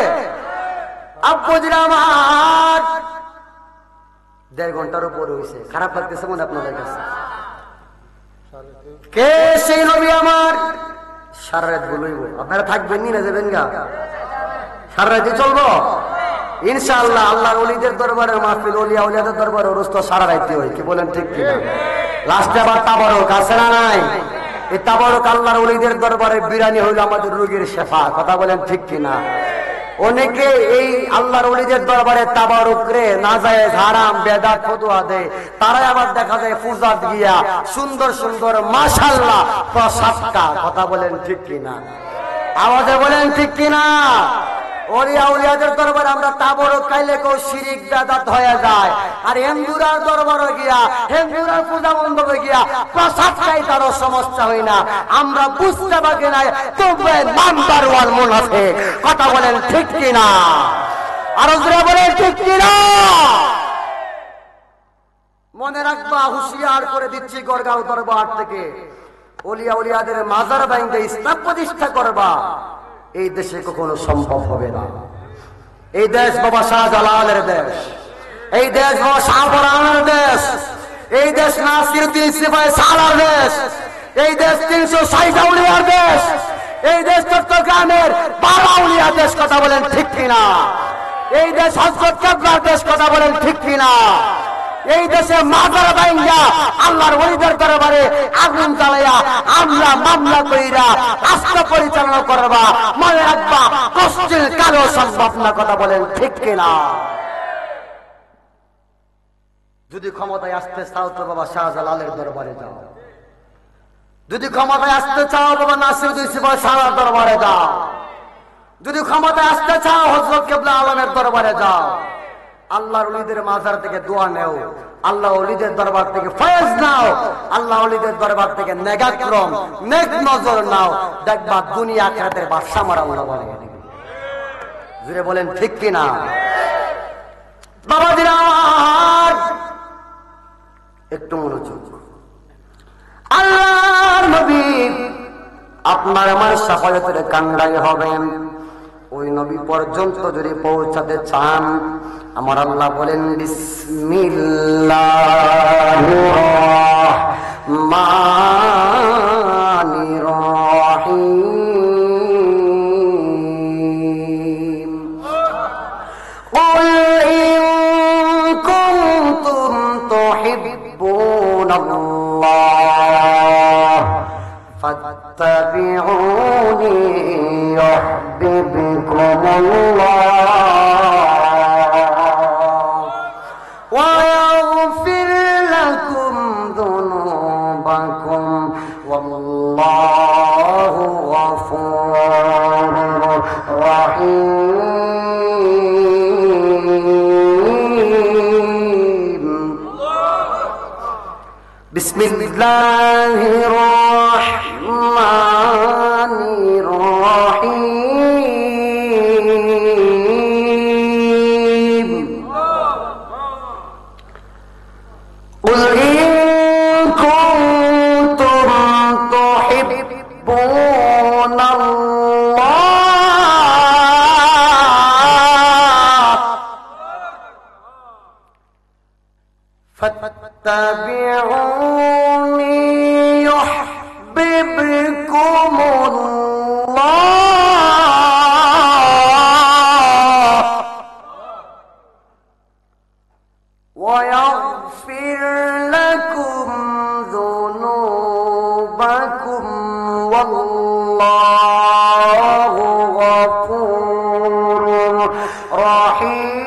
আব্বুজিরা আমার 1.5 ঘন্টার উপর হয়েছে, খারাপ লাগতেছে মনে আপনাদের কাছে? কে সেই নবী আমার? সারা রাত বলবো, আপনারা থাকবেন না যাবেন গা? সারা রাতে চলবো ইনশাআল্লাহ। আল্লাহর ওলিদের দরবারে মাহফিল, ওলিয়া ওলিয়াদের দরবারে রোজ তো সারা রাতে হয়, কি বলেন ঠিক কিনা? লাস্টে আবার তাবারক আছে না নাই? এই তাবারক আল্লাহর ওলিদের দরবারে বিরানি হইল আমাদের রোগীর শেফা। কথা বলেন ঠিক কিনা? অনেকে এই আল্লাহর ওলিদের দরবারে তাবারুক রে নাজায়েজ হারাম বেদাত ফতোয়া দেয়, তারাই আবার দেখা যায় পূজাত গিয়া সুন্দর সুন্দর মাশাআল্লাহ প্রসাদকা। কথা বলেন ঠিক কিনা? আওয়াজে বলেন ঠিক কিনা? ওলিয়া উলিয়াদের দরবারে আমরা তাবারুক খাইলে কেউ শিরিক বেদাত হয়ে যায়, আর হিন্দুরার দরবারে গিয়া হিন্দুরার পূজা মণ্ডপে গিয়া প্রসাদ খাই তারও সমস্যা হয় না। আমরা বুঝতে পারি না তবে নাম্বার 1 মুনাফিক। কথা বলেন ঠিক কিনা? আর বলেন ঠিক কিনা? মনে রাখবা, হুঁশিয়ার করে দিচ্ছি, গড়গাঁও দরবার থেকে ওলিয়া উলিয়াদের মাজার ভাঙতে ইসলাম প্রতিষ্ঠা করবা, এই দেশে কখনো সম্ভব হবে না। এই দেশ বাবা শাহজালালের দেশ, এই দেশ বাবা শাহপরানের দেশ, এই দেশ নাসিরউদ্দিন সিপাহী সালার দেশ, এই দেশ 360 আউলিয়ার দেশ, এই দেশ চট্টগ্রামের 12 আউলিয়ার দেশ। কথা বলেন ঠিক কিনা? এই দেশ হযরত কেবলার দেশ। কথা বলেন ঠিক কিনা? এই দেশে মাজার ভাঙা আল্লাহর ওলিদের দরবারে আগুন জ্বালাইয়া আমরা মামলা কইরা রাষ্ট্র পরিচালনা করবা, মনে রাখবা কষ্টের কারো সম্ভব না। কথা বলেন ঠিক কিনা? যদি ক্ষমতায় আসতে চাও তো বাবা শাহজালালের দরবারে যাও, যদি ক্ষমতায় আসতে চাও বাবা নাসিরউদ্দিন সিপাহী সালার দরবারে যাও, যদি ক্ষমতায় আসতে চাও হযরত কেবলা আলমের দরবারে যাও। আল্লাহর ওলিদের মাজার থেকে দোয়া নেও, আল্লাহ ওলিদের দরবার থেকে ফয়েজ নাও, আল্লাহ ওলিদের দরবার থেকে নেগাক্রম নেক নজর নাও, দেখবা দুনিয়া আখিরাতের বাদশা আমার আল্লাহ বানিয়ে দিবে। জুড়ে বলেন ঠিক কিনা? বাবাজিরা একটু মনোযোগ। আল্লাহর নবী আপনার আমার শাফায়াতের কান্ডাই হবেন। ওই নবী পর্যন্ত যদি পৌঁছাতে চান, আমার আল্লাহ বলেন বিসমিল্লাহির রহমানির রহিম। কুল ইন কুনতুম তুহিব্বুনাল্লাহ ফাত্তাবিউনি ইউহিব্বুকুমুল্লাহ ওয়া ইয়াগফির লাকুম যুনুবাকুম ওয়াল্লাহু গফুরুর রহিম। বিসমিল্লাহির রহমানির রহিম। কুল ইন কুনতুম তুহিব্বুনাল্লাহ ফাত্তাবিউনি يحببكمullah ويغفر لكم ذنوبكم والله غفور رحيم।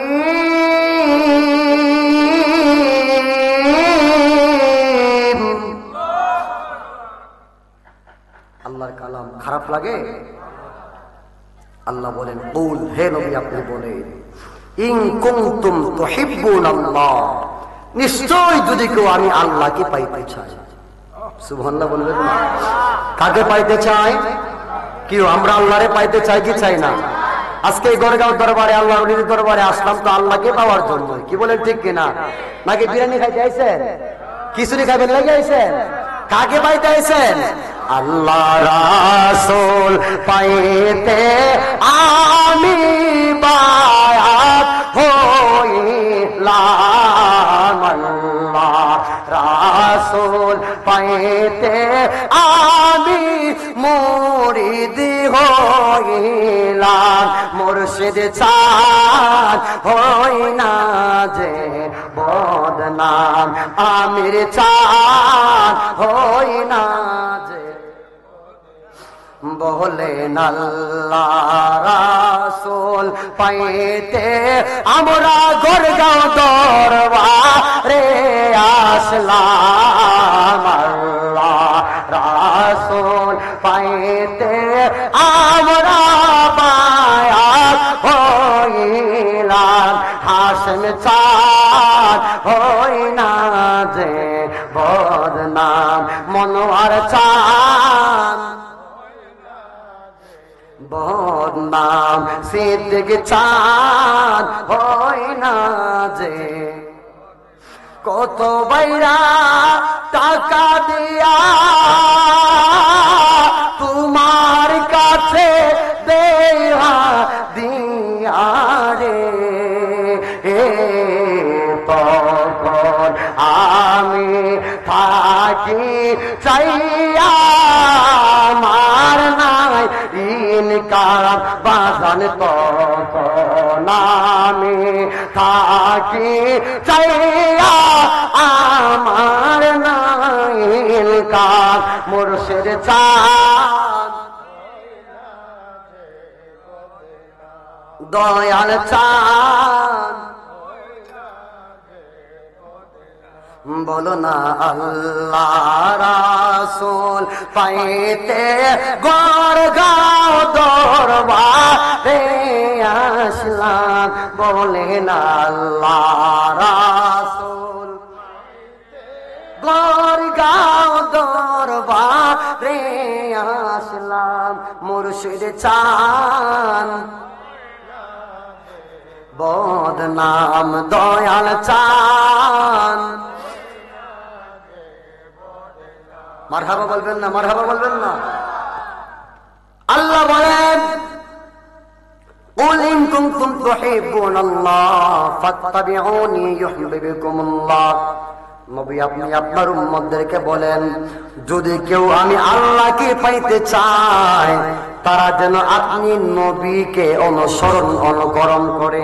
আল্লাহর কালাম খারাপ লাগে? আল্লাহ বলেন কুল, হে নবী আপনি বলেন, ইন কুনতুম তুহিব্বুনাল্লাহ, নিশ্চয় যদি কেউ আমি আল্লাহকে পাইতে চাই। সুবহানাল্লাহ বলবেন না? কাকে পাইতে চাই? কেউ আমরা আল্লাহরে পাইতে চাই কি চাই না? আজকে গড়গাঁও দরবারে আল্লাহর ওলিদের দরবারে আসলাম তো আল্লাহকে পাওয়ার জন্য। কি বলেন ঠিক কিনা? নাকি বিরিয়ানি খাইতে আইছেন? খিচুড়ি খাবেন লাগে আইছেন? কাকে পাইতে আইছেন? আল্লাহ রাসূল পাইতে আমি বায়াত হইলাম, আল্লাহ রাসূল পাইতে আমি মুরিদ হইলাম, মুর্শিদ চাঁদ হই না যে বদনাম, আমির চাঁদ হই না যে। বলেন আল্লাহ রাসূল পাইতে আমরা গড়গাঁও দরবারে আসলাম, আল্লাহ রাসূল পাইতে আমরা বায়াত হইলাম, হাসেম চাঁদ হই না যে বদনাম, মনোয়ার চাঁদ বদনাম, সিদ্দিক চাঁদ হই না যে। কত বাইরা টাকা দিয়া তোমার কাছে দেয়া দিয়া রে, তখন আমি থাকি চাইয়া আমার নাই ইনকার বাজান, তখন আমি থাকি চাইয়া আমার নাই ইনকার মুর্শিদ চাঁদ দয়াল চাঁদ বলো না আল্লাহ রাসূল পাইতে গড়গাঁও দরবারে আসলাম, বলে না আল্লাহ রাসূল গড়গাঁও দরবারে আসলাম, মুর্শিদ চান বদনাম দয়াল চান। মারহাবা বলবেন না, মারহাবা বলবেন না। আল্লাহ বলেন قل إن كنتم تحبون الله فاتبعوني يحببكم الله। নবী আপনি আপনার উম্মতদেরকে বলেন যদি কেউ আমি আল্লাহকে পাইতে চায় তারা যেন আপনি নবীকে অনুকরণ করে।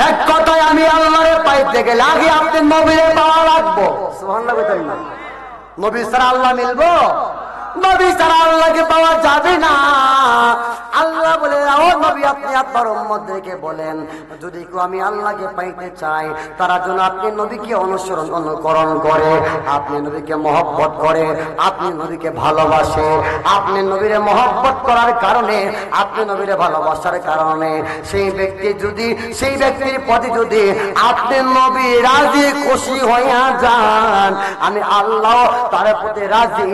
এক কথায় আমি আল্লাহরে পাইতে গেলে আগে আপনি নবীরে পাওয়া লাগবো। সুবহানাল্লাহ বলেন না, নবী ছাড়া আল্লাহ মিলবো? নবী ছাড়া আল্লাহকে পাওয়া যাবে না। আল্লাহ বলে ও নবী আপনি আপনার উম্মতদেরকে বলেন যদি কেউ আমি আল্লাহকে পাইতে চাই তারা যেন আপনি নবীকে অনুকরণ করে, আপনি নবীকে মহব্বত করে, আপনি নবীকে ভালোবাসে। আপনি নবীরে মহব্বত করার কারণে, আপনি নবীরে ভালোবাসার কারণে সেই ব্যক্তির প্রতি যদি আপনি নবী রাজি খুশি হইয়া যান, আমি আল্লাহ তার প্রতি রাজি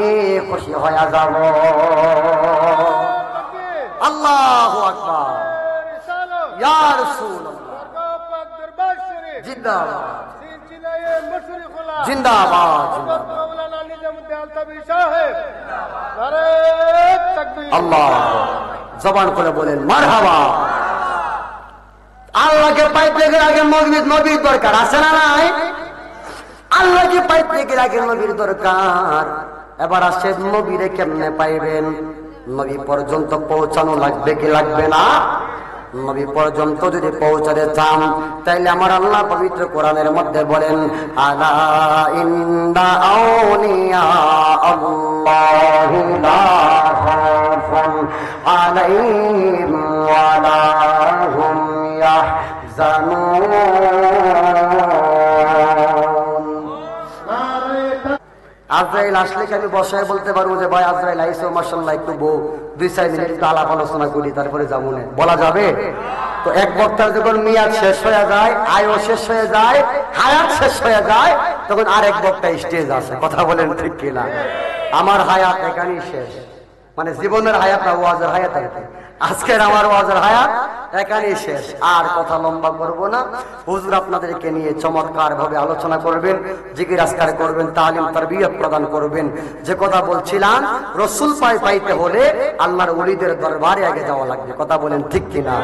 খুশি হইয়া যাব। আল্লাহু আকবার, ইয়া রাসূলুল্লাহ, জিন্দাবাদ জিন্দাবাদ আল্লাহ। জবান করে বলেন মারহাবা। আল্লাহকে পাইতে গেলে আগে নবীর দরকার আছে না নাই? আল্লাহকে পাইতে গেলে আগে নবীর দরকার। এবার আসে নবীরে কেমনে পাইবেন? নবী পর্যন্ত পৌঁছানো লাগবে কি লাগবে না? নবী পর্যন্ত যদি পৌঁছাতে চান তাইলে আমার আল্লাহ পবিত্র কোরআনের মধ্যে বলেন আলা ইন্না আউলিয়া আল্লাহি লা খাউফুন আলাইহিম ওয়া লা হুম ইয়াহজানুন। আজরাইল আসলে কি আমি বসায় বলতে পারবো যে ভাই আজরাইল আইসো মাশাআল্লাহ একটু বউ 2-4 মিনিট একটু আলাপ আলোচনা করি তারপরে যাবো না, বলা যাবে? তো এক বক্তার যখন মেয়াদ শেষ হয়ে যায়, আয়ু শেষ হয়ে যায়, হায়াত শেষ হয়ে যায়, তখন আরেক বক্তা স্টেজ আসে। কথা বলেন ঠিক কিনা? আমার হায়াত এখানেই শেষ, মানে জীবনের হায়াত না, ওয়াজের হায়াত। আজকের আমার ওয়াজের হায়াত এখানেই শেষ। আর কথা লম্বা করব না। হুজুর আপনাদেরকে নিয়ে চমৎকার ভাবে আলোচনা করবেন, জিকির আজকার করবেন, তালিম তারবিয়ত প্রদান করবেন। যে কথা বলছিলাম, রাসূল পাইতে হলে আল্লাহর ওলিদের দরবারে আগে যাওয়া লাগবে। কথা বলেন ঠিক কিনা?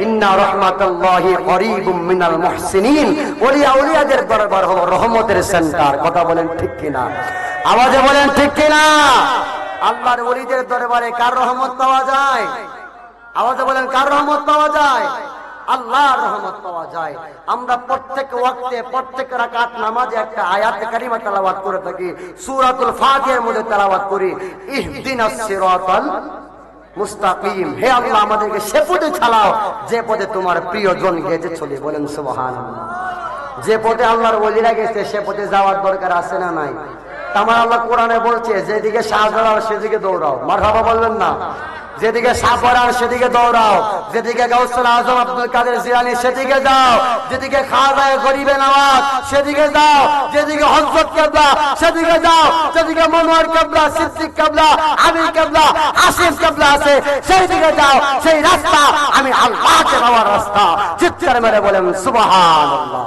ইন্না রাহমাতাল্লাহি করিবুম মিনাল মুহসিনিন। ওলিয়াদের দরবার হলো রহমতের সেন্টার। কথা বলেন ঠিক কিনা? আওয়াজে বলেন ঠিক কিনা? আল্লাহর ওলিদের দরবারে কার রহমত পাওয়া যায়? আওয়াজে বলেন কার রহমত পাওয়া যায়? আল্লাহর রহমত পাওয়া যায়। আমরা প্রত্যেক ওয়াক্তে প্রত্যেক রাকাত নামাজে একটা আয়াত কারিমা তেলাওয়াত করে থাকি, সূরাতুল ফাতিহার মধ্যে তেলাওয়াত করি, ইহদিনাস সিরাতাল মুস্তাকিম। হে আল্লাহ আমাদেরকে সে পথে চালাও যে পথে তোমার প্রিয়জন গেছে চলে। বলেন সুবহানাল্লাহ। যে পথে আল্লাহর ওলিরা গেছে সে পথে যাওয়ার দরকার আছে না নাই? আমার আল্লাহ কোরআনে বলছে যেদিকে শাহজালাল সেদিকে দৌড়াও। মারহাবা বললেন না? যেদিকে সাফারার সেদিকে দৌড়াও, যেদিকে গাউসুল আজম আব্দুল কাদের জিলানী সেদিকে যাও, যেদিকে খাজায়ে গরিবে নওয়াজ সেদিকে যাও, যেদিকে হযরত কিবলা সেদিকে যাও, যেদিকে মনোয়ার কিবলা, সিদ্দিক কিবলা, আমির কিবলা, আসিফ কিবলা আছে সেই দিকে যাও। সেই রাস্তা আমি আল্লাহকে পাওয়ার রাস্তা। চিৎকার মেরে বলেন সুবহানাল্লাহ।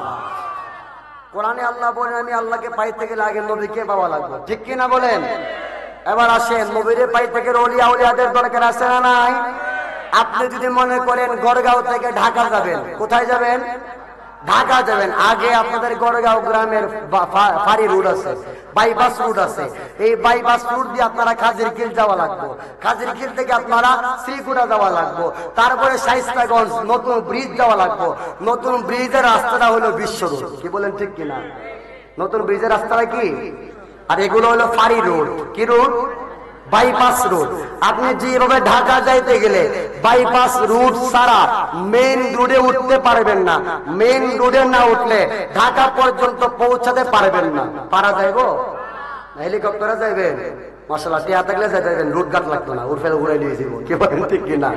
কোরআনে আল্লাহ বলেন আমি আল্লাহকে পাইতে গেলে আগে নবীকে পাওয়া লাগবে, ঠিক কিনা বলেন? এবার আসেন, নবীরে পাইতে গেলে ওলিয়া উলিয়াদের দরকার আছে না নাই? আপনি যদি মনে করেন গড়গাঁও থেকে ঢাকা যাবেন, কোথায় যাবেন? ঢাকা যাবেন, আগে আপনাদের গড়গাঁও গ্রামের ফাঁড়ি রুট আছে, বাইপাস রুট আছে। এই বাইপাস রুট দিয়ে আপনারা খাজিরকিল যাওয়া লাগবে, খাজিরকিল থেকে আপনারা শ্রীকুটা যাওয়া লাগবে, তারপরে শাইস্তাগঞ্জ নতুন ব্রিজ যাওয়া লাগবে। নতুন ব্রিজের রাস্তাটা হলো বিশ্ব রোড, কি বলেন ঠিক কিনা? নতুন ব্রিজের রাস্তাটা কি? আর এগুলো হলো ফাঁড়ি রোড, কি রোড? Bypass root. আপনি যেভাবে ঢাকা যাইতে গেলে বাইপাস রুট ছাড়া মেইন রোডে উঠতে পারবেন না। মেইন রোডে না উঠলে ঢাকা পর্যন্ত পৌঁছাতে পারবেন না। পারা যাইব? হেলিকপ্টারে যাইবেন? মাশাআল্লাহ, টিয়া থাকলে যাইবেন, রুট গাট লাগতো না, উঠে উড়ে নিয়ে যাব, কি বলেন ঠিক কিনা?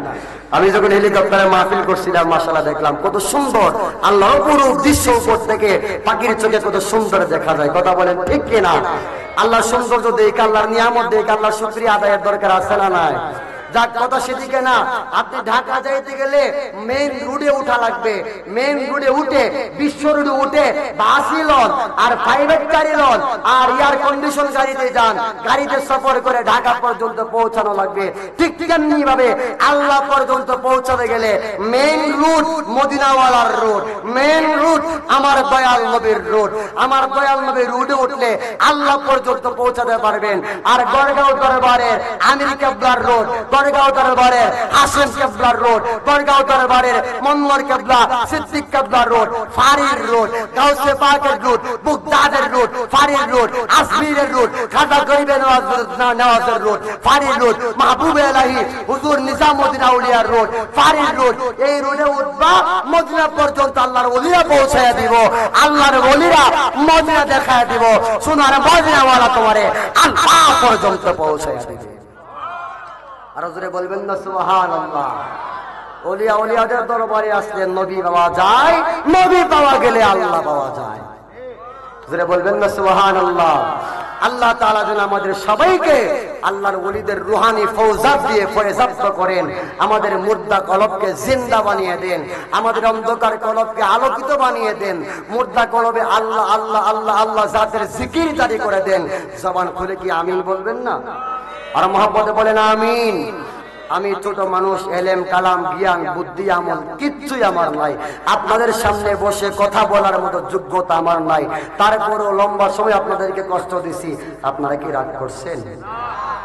আমি যখন হেলিকপ্টারে মাহফিল করছিলাম, মাশাআল্লাহ দেখলাম কত সুন্দর আল্লাহর অপরূপ দৃশ্য, উপর থেকে পাখির চোখে কত সুন্দর দেখা যায়, কথা বলেন ঠিক কিনা? আল্লাহর সৌন্দর্য দেখে, আল্লাহর নিয়ামত দেখে আল্লাহর শুকরিয়া আদায়ের দরকার আছে না নাই? যাক, কথা সেদিকে না। আপনি ঢাকা যাইতে গেলে মেইন রোডে উঠা লাগবে। মেইন রোডে উঠে বিশ্ব রোডে উঠে বাসি লন আর প্রাইভেট গাড়ি লন আর এয়ার কন্ডিশন গাড়িতে যান, গাড়িতে সফর করে ঢাকা পর্যন্ত পৌঁছানো লাগবে। ঠিক তেমনি ভাবে আল্লাহ পর্যন্ত পৌঁছাতে গেলে মেইন রুট মদিনাওয়ালার রোড, মেইন রুট আমার দয়াল নবীর রোড। আমার দয়াল নবীর রোডে উঠলে আল্লাহ পর্যন্ত পৌঁছাতে পারবেন। আর গড়গাঁও দরবারের আমির কেবলার রোড, গড়গাঁও দরবারের হাসেম কেবলার রোড, গড়গাঁও দরবারের মনোয়ার কেবলা সিদ্দিক কেবলার রোড, ফারির রোড, গাউসে পাকের রোড, বুগদাদের রোড, ফারির রোড, আজমিরের রোড, খাজা গরিবে নওয়াজের রোড, ফারির রোড, মাহবুবে ইলাহি হুজুর নিজামউদ্দিন আউলিয়ার রোড, ফারির রোড। এই রোডে উঠবা, মদিনা পর্যন্ত আল্লাহর ওলিরা পৌঁছায়া দিব, আল্লাহর ওলিরা মদিনা দেখায়া দিব, সোনার মদিনাওয়ালা তোমারে আল্লাহ পর্যন্ত পৌঁছায়া দিবে। আর জোরে বলবেন না সুবহানাল্লাহ। ওলিয়া ওলিয়াদের দরবারে আসলে নবী পাওয়া যায়, নবী পাওয়া গেলে আল্লাহ পাওয়া যায়। জোরে বলবেন না সুবহানাল্লাহ। আল্লাহ তাআলা যেন আমাদের সবাইকে আল্লাহর ওলিদের রুহানি ফৌজাত দিয়ে ফয়জাত করেন, আমাদের মুর্দা কলবকে জিন্দা বানিয়ে দেন, আমাদের অন্ধকার কলবকে আলোকিত বানিয়ে দেন, মুর্দা কলবে আল্লাহ আল্লাহ আল্লাহ আল্লাহ জাতের জিকির জারি করে দেন। জবান খুলে কি আমিন বলবেন না? আর মহব্বতে বলেন আমিন। আমি ছোট মানুষ, এলেম কালাম জ্ঞান বুদ্ধি আমল কিচ্ছুই আমার নাই, আপনাদের সামনে বসে কথা বলার মতো যোগ্যতা আমার নাই, তারপরও লম্বা সময় আপনাদেরকে কষ্ট দিছি। আপনারা কি রাগ করছেন?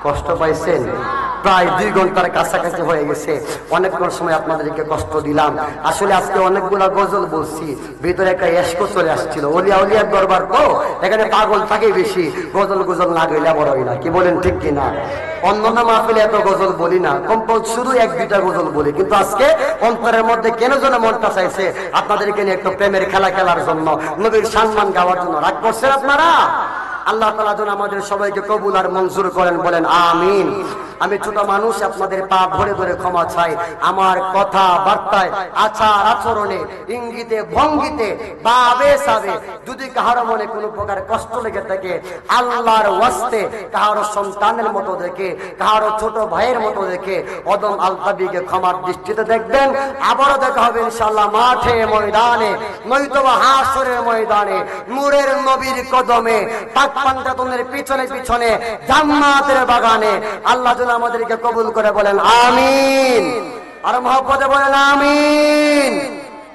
কষ্ট পাইছেন? প্রায় 2 ঘন্টার কাছাকাছি হয়ে গেছে, অনেকক্ষণ সময় আপনাদেরকে কষ্ট দিলাম। আসলে আজকে অনেকগুলা গজল বলছি, ভিতরে একটা এশকো চলে আসছিল। ওলিয়া উলিয়ার দরবার তো, এখানে পাগল থাকে বেশি, গজল গজল না গেলে বড়ই না, কি বলেন ঠিক কিনা? অন্যান্য মাহফিলে এত গজল বলি না, শুরু 1-2টা গজল বলি, কিন্তু আজকে অন্তরের মধ্যে কেন যেন মনটা চাইছে আপনাদেরকে নিয়ে একটু প্রেমের খেলা খেলার জন্য, নবীর সম্মান গাওয়ার জন্য। রাগ করছেন আপনারা? আল্লাহ তাআলা যেন আমাদের সবাইকে কবুল আর মঞ্জুর করেন, বলেন আমিন। আমি ছোট মানুষ, আপনাদের পা ধরে ধরে ক্ষমা চাই। আমার কথা বার্তায়, আচার আচরণে, ইঙ্গিতে ভঙ্গিতে বা আবেশাবে যদি কাহার মনে কোনো প্রকার কষ্ট লেগে থাকে, আল্লাহর ওয়াস্তে কাহার সন্তানের মতো দেখে, কাহার ছোট ভাইয়ের মতো দেখে অদম আলতাবিকে ক্ষমার দৃষ্টিতে দেখবেন। আবারও দেখা হবে ইনশাআল্লাহ মাঠে ময়দানে, নয়তোবা হাসরের ময়দানে, নূরের নবীর কদমে, পাঞ্জাতনের পিছনে পিছনে, জান্নাতের বাগানে। আল্লাহ যেন আমাদেরকে কবুল করে, বলেন আমিন। আর মহব্বতে বলেন আমিন।